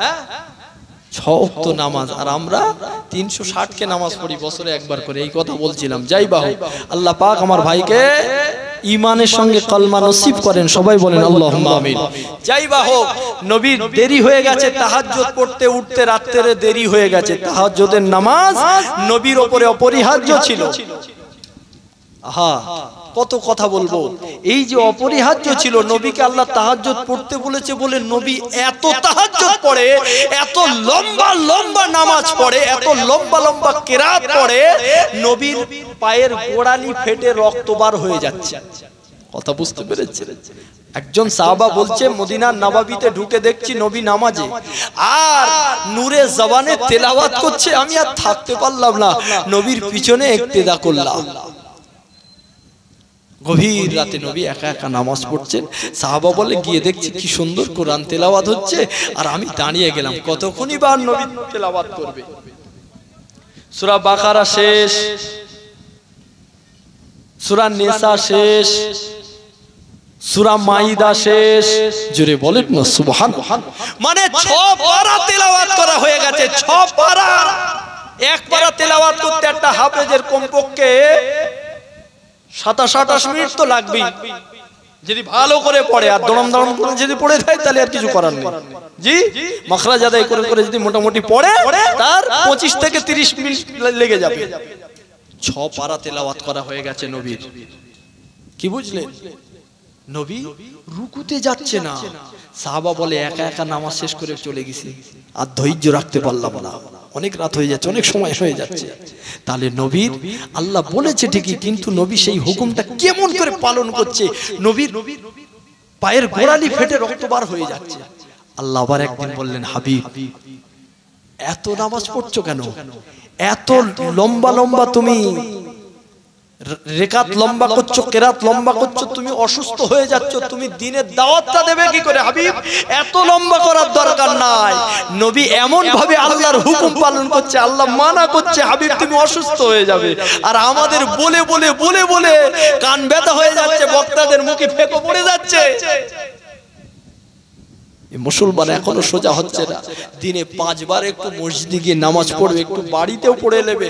6 ওয়াক্ত নামাজ, আর আমরা 360 কে নামাজ পড়ি বছরে একবার করে, এই কথা বলছিলাম। যাই বাহু, আল্লাহ পাক আমার ভাইকে ঈমানের সঙ্গে কলমা নসিব করেন, সবাই বলেন আল্লাহুম্মা আমিন। যাই বাহু, নবীর দেরি হয়ে গেছে তাহাজ্জুদ পড়তে, উঠতে রাত্রে দেরি হয়ে গেছে। তাহাজ্জুদের নামাজ নবীর উপরে অপরিহার্য ছিল। আহা কত কথা বলবো, এই যে অপরিহার্য ছিল, নবীকে আল্লাহ তাহাজ্জুদ পড়তে বলেছে বলে নবী এত তাহাজ্জুদ পড়ে, এত লম্বা লম্বা নামাজ পড়ে, এত লম্বা লম্বা কিরাত পড়ে, নবীর পায়ের গোড়ালি ফেটে রক্ত বার হয়ে যাচ্ছে। কথা বুঝতে পেরেছেন? একজন সাহাবা বলছে মদিনার নববীতে ঢুকে দেখছি নবী নামাজে আর নূরে জবানে তেলাওয়াত করছে, আমি আর থাকতে পারলাম না, নবীর পিছনে ইক্তেদা করলাম। গভীর রাতে নবী একা একা নামাজ পড়ছেন, সাহাবা বলে গিয়ে দেখছি কি সুন্দর কোরআন তেলাওয়াত হচ্ছে, আর আমি দাঁড়িয়ে গেলাম কতক্ষণই বার নবী তেলাওয়াত করবে। সূরা বাকারা শেষ, সূরা নিসা শেষ, সূরা মাইদা শেষ, জোরে বলেন না সুবহানাল্লাহ। মানে 6 পারা তেলাওয়াত করা হয়ে গেছে, 6 পারা। এক পারা তেলাওয়াত করতে একটা হাফেজের কমপক্ষে 27-28 মিনিট তো লাগবেই, যদি ভালো করে পড়ে। আর দড়ম দড়ম করে যদি পড়ে যায় তাহলে আর কিছু করার নেই। জি মাখরাজ আদায় করে করে যদি মোটামুটি পড়ে, তার 25 থেকে 30 মিনিট লেগে যাবে। 6 পারা তেলাওয়াত করা হয়ে গেছে নবীর। কি বুঝলেন? নবী রুকুতে যাচ্ছে না। সাহাবা বলে একা একা নামাজ শেষ করে চলে গেছি, আর ধৈর্য রাখতে পারলাম না, অনেক রাত হয়ে যাচ্ছে, অনেক সময় হয়ে যাচ্ছে। তাহলে নবীর আল্লাহ বলেছে ঠিকই, কিন্তু নবী সেই হুকুমটা কেমন করে পালন করছে? নবীর পায়ের গোড়ালি ফেটে রক্ত বার হয়ে যাচ্ছে। আল্লাহ আবার একদিন বললেন, হাবিব এত নামাজ পড়ছো কেন? এত লম্বা লম্বা তুমি রেকাত লম্বা করছো, কেরাত লম্বা করছো, তুমি অসুস্থ হয়ে যাচ্ছ, তুমি দিনের দাওয়াতটা দেবে কি করে? হাবিব এত লম্বা করার দরকার নাই। নবী এমন ভাবে আল্লাহর হুকুম পালন করছে, আল্লাহ মানা করছে হাবিব তুমি অসুস্থ হয়ে যাবে, আর আমাদের বলে বলে বলে বলে কান ব্যথা হয়ে যাচ্ছে, বক্তাদের মুখে ফেঁকো পড়ে যাচ্ছে। মুসলমান এখনো সোজা হচ্ছে না। দিনে 5 বার একটু মসজিদে গিয়ে নামাজ পড়বে, একটু বাড়িতেও পড়ে নেবে,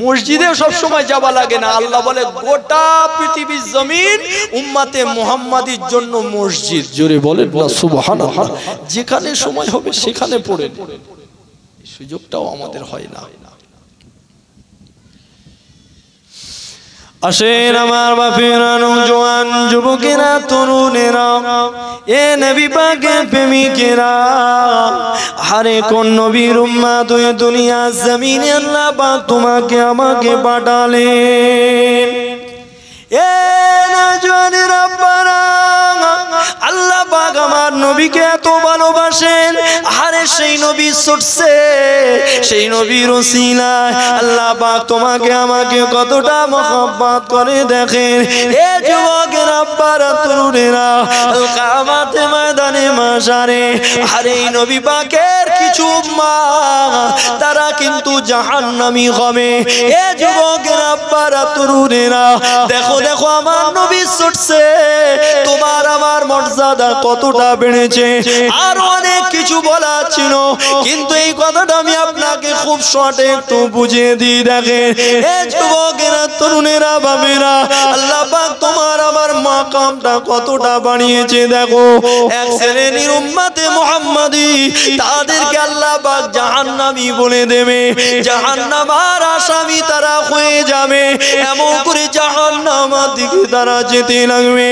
মসজিদেও সব সময় যাওয়া লাগে না। আল্লাহ বলে গোটা পৃথিবীর জমিন উম্মতে মুহাম্মাদির জন্য মসজিদ। জোরে বলেন না সুবহানাল্লাহ। যেখানে সময় হবে সেখানে পড়েন, সুযোগটাও আমাদের হয় না। আসেন আমার বাপেরা, নওজোয়ান যুবকেরা, তরুণেরা, এ নবী পাকের প্রেমিকেরা, আরে কোন নবীর উম্মত ওই দুনিয়া জমিনে আল্লাহ পাক তোমাকে আমাকে পাঠালেন। এ নওজোয়ানের আব্বারা, আল্লাহ পাক আমার নবীকে এত ভালোবাসেন, আরে সেই নবী ছুটছে, সেই নবীর ওসিলায় আল্লাহ পাক তোমাকে আমাকে কতটা মহব্বত করে দেখেন। এ যুবকের আব্বারা, তরুণেরা, কিয়ামতের ময়দানে মাশারে, আরে এই নবী পাকের কিছু উম্মত তারা কিন্তু জাহান্নামী হবে। এ যুবকের আব্বারা, তরুণেরা, দেখো দেখো আমার নবী ছুটছে, তোমার আমার মর্যাদা কতটা বেড়েছে। আর অনেক কিছু বলার ছিল, কিন্তু এই কথাটা আমি আপনাকে খুব শর্টে একটু বুঝিয়ে দিই। দেখেন এ যুবকেরা, তরুণেরা, বাবেরা, আল্লাহ পাক তোমার আমার মাকামটা কতটা বাড়িয়েছে। দেখো এক শ্রেণীর উম্মতে মুহাম্মাদি, তাদেরকে আল্লাহ পাক জাহান্নামী বলে দেবে, জাহান্নামের আসামি তারা হয়ে যাবে, এমন করে জাহান্নামের দিকে তারা যেতে লাগবে।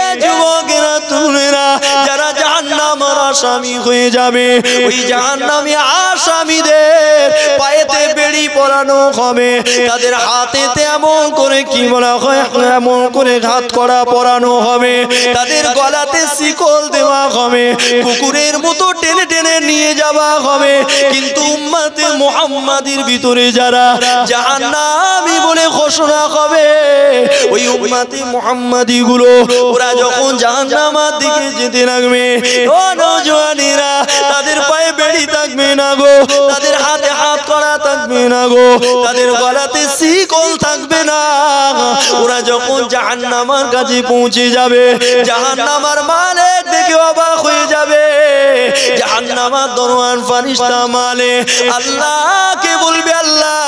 এ যুবকেরা, তরুণেরা, যারা জাহান্নামের আসামি হয়ে যাবে, ওই জাহান্নামী আসামিদের পায়েতে বেড়ি পরানো হবে, তাদের হাতেতে এমন করে কি বলা হয়, এমন করে হাত করা পরানো হবে, তাদের গলাতে শিকল দেওয়া হবে, কুকুরের মতো টেনে টেনে নিয়ে যাওয়া হবে। কিন্তু উম্মতে মুহাম্মাদির ভিতরে যারা জাহান্নামী বলে ঘোষণা হবে, ওই উম্মতে মুহাম্মাদি গুলো ওরা যখন জাহান্নামের দিকে যেতে লাগবে, ও নওজোয়ানেরা, তাদের পায়ে বেড়ি থাকবে না গো, তাদের হাতে হাত করা থাকবে না গো, তাদের গলাতে শিকল থাকবে না। ওরা যখন জাহান্নামের কাছে পৌঁছে যাবে, জাহান্নামের মালিক দেখে অবাক হয়ে যাবে। জাহান্নামের দরওয়ান ফেরেশতা মালিক আল্লাহকে বলবে, আল্লাহ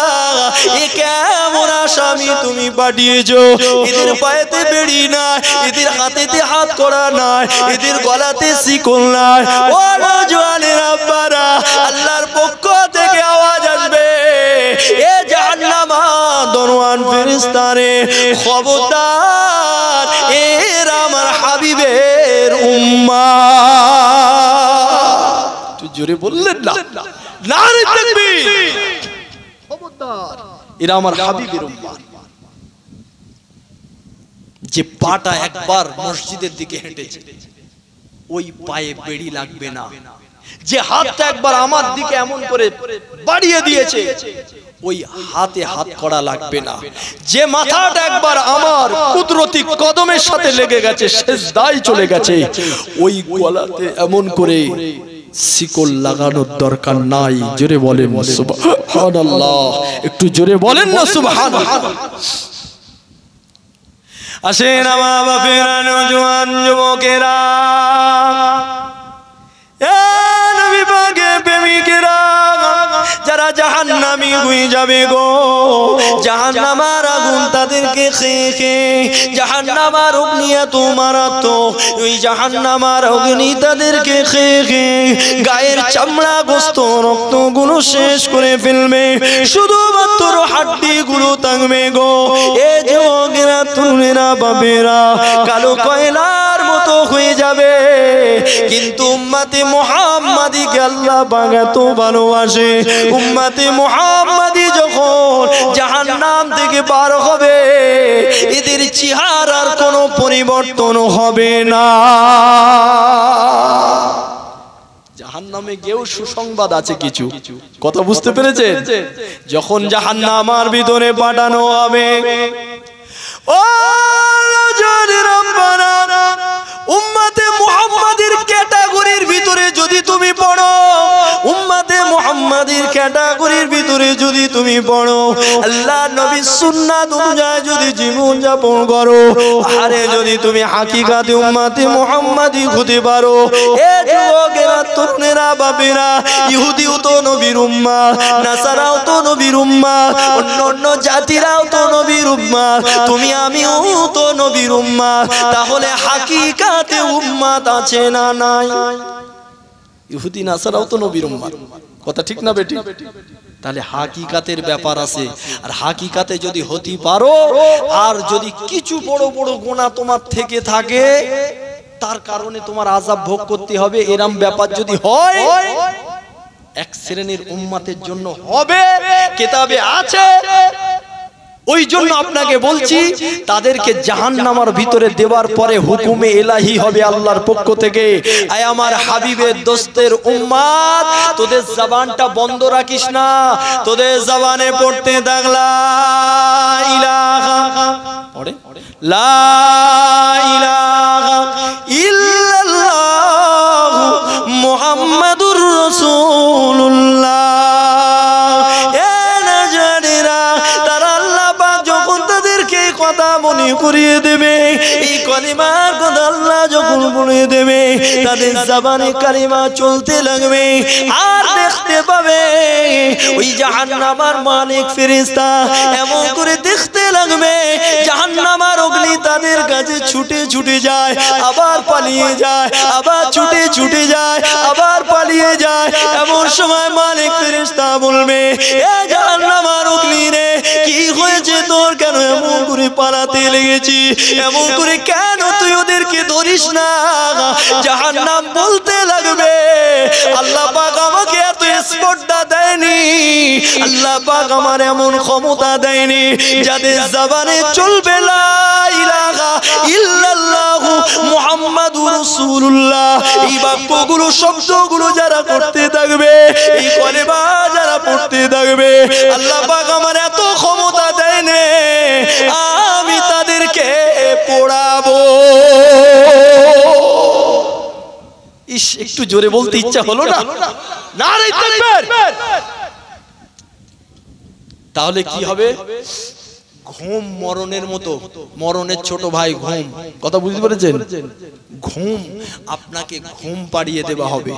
এ কেমন আসামি তুমি পাঠিয়েছো, এদের পায়েতে বেড়ি নাই, এদের হাতেতে হাত করা নাই, এদের গলাতে শিকল নাই। ও নওজোয়ানের আব্বারা, আল্লাহর পক্ষ থেকে আওয়াজ আসবে, এ জাহান্নামের দরওয়ান ফেরেশতারে, খবরদার, এরা আমার হাবিবের উম্মত। তুই জোরে বললেন না, নারে তাকবীর, খবরদার, এরা আমার হাবিবের উম্মত। যে পাটা একবার মসজিদের দিকে হেঁটেছে, ওই পায়ে বেড়ি লাগবে না। যে হাতটা একবার আমার দিকে এমন করে বাড়িয়ে দিয়েছে, ওই হাতে হাত করা লাগবে না। যে মাথাটা একবার আমার কুদরতি কদমের সাথে লেগে গেছে, সেজদায় চলে গেছে, ওই গলাতে এমন করে শিকল লাগানোর দরকার নাই। জোরে বলেন সুবহানাল্লাহ, একটু জোরে বলেন না সুবহানাল্লাহ। আসেন আমার বাপেরা, নওজোয়ান যুবকেরা, এ নবী পাকের প্রেমিকেরা, যারা জাহান্নামী হয়ে যাবে গো, জাহান্নামের আগুন তাদেরকে খেয়ে খেয়ে, জাহান্নামের অগ্নি এত মারাত্মক, ওই জাহান্নামের অগ্নি তাদেরকে খেয়ে খেয়ে গায়ের চামড়া, গোস্ত, রক্তগুলো শেষ করে ফেলবে, শুধুমাত্র হাড্ডিগুলো থাকবে গো। এ যুবকেরা, তরুণেরা, বাবেরা, কালো কয়লার মতো হয়ে যাবে। কিন্তু উম্মতে মুহাম্মাদিকে আল্লাহ পাক এত ভালোবাসে, উম্মতে মুহাম্মাদি যখন জাহান্নাম থেকে বার হবে, এদের চেহারার কোনো পরিবর্তন হবে না। জাহান্নামে গিয়েও সুসংবাদ আছে কিছু, কথা বুঝতে পেরেছেন? যখন জাহান্নামের ভিতরে পাঠানো হবে, ও নওজোয়ানের আব্বারা, উম্মতে মুহাম্মাদির ক্যাটাগরির ভিতরে যদি তুমি পড়ো, উম্মতে মুহাম্মাদ মুহাম্মাদির ক্যাটাগরির ভিতরে যদি তুমি পড়ো, আল্লাহ নবীর সুন্নাত অনুযায়ী যদি জীবন যাপন করো, আরে যদি তুমি হাকিকাতে উম্মতে মুহাম্মাদি হতে পারো, এ যুবকেরা, তরুণেরা, বাপেরা, ইহুদিও তো নবীর উম্মাহ, নাসারাও তো নবীর উম্মাহ, অন্য জাতিরাও তো নবীর উম্মাহ, তুমি আমিও তো নবীর উম্মাহ। তাহলে হাকিকাতে উম্মাত আছে না নাই? ইহুদি নাসারাও তো নবীর উম্মাত, কথা ঠিক না বেটি? তাহলে হাকিকাতের ব্যাপার আছে। আর হাকিকাতে যদি হতে পারো, আর যদি কিছু বড় বড় গুনাহ তোমার থেকে থাকে, তার কারণে তোমার আযাব ভোগ করতে হবে, এরম ব্যাপার যদি হয়, এক শ্রেণীর উম্মতের জন্য হবে, কিতাবে আছে। ওই জন্য আপনাকে বলছি, তাদেরকে জাহান্নামের ভিতরে দেওয়ার পরে হুকুমে ইলাহি হবে আল্লাহর পক্ষ থেকে, আয় আমার হাবিবের দোস্তের উম্মত, তোদের জবানটা বন্ধ রাখিস না, তোদের জবানে পড়তে থাক লা ইলাহা, পড়ে লা ইলাহা ইল্লাল্লাহু মুহাম্মাদুর রাসূলুল্লাহ। মনে করিয়ে দেবে এই কালিমার কথা, আল্লাহ যখন বলে দেবে, তাদের জবানে কালিমা চলতে লাগবে, আর দেখতে পাবে ওই জাহান্নামের মালিক ফেরেশতা এমন করে দেখতে লাগবে, জাহান্নামের অগ্নি তাদের কাছে ছুটে ছুটে যায়, আবার পালিয়ে যায়, আবার ছুটে ছুটে যায়, আবার পালিয়ে যায়। এমন সময় মালিক ফেরেশতা বলবে, এ জাহান্নামের অগ্নি রে, কি হয়েছে তোর, কেন এমন করে পালাতে লেগেছি, এমন করে কেন তুই ওদেরকে ধরিস না? জাহান্নাম বলতে লাগবে, আল্লাহ পাক আমাকে এত স্পর্ধা দেয়নি, আল্লাহ পাক আমার এমন ক্ষমতা দেয়নি যাদের জবানে চলবে লা ইলাহা ইল্লাল্লাহু মুহাম্মাদুর রাসূলুল্লাহ। এই বাক্যগুলো, শব্দগুলো যারা করতে থাকবে, এই কলেমা যারা পড়তে থাকবে, আল্লাহ পাক আমার এত ক্ষমতা দেয়নি, আমি তাদেরকে পড়াবো। ইস, একটু জোরে বলতে ইচ্ছা হলো না? নারে তাকবীর। তাহলে কি হবে? ঘুম মরণের মতো, মরণের ছোট ভাই ঘুম, কথা বুঝতে পেরেছেন? ঘুম, আপনাকে ঘুম পাড়িয়ে দেওয়া হবে।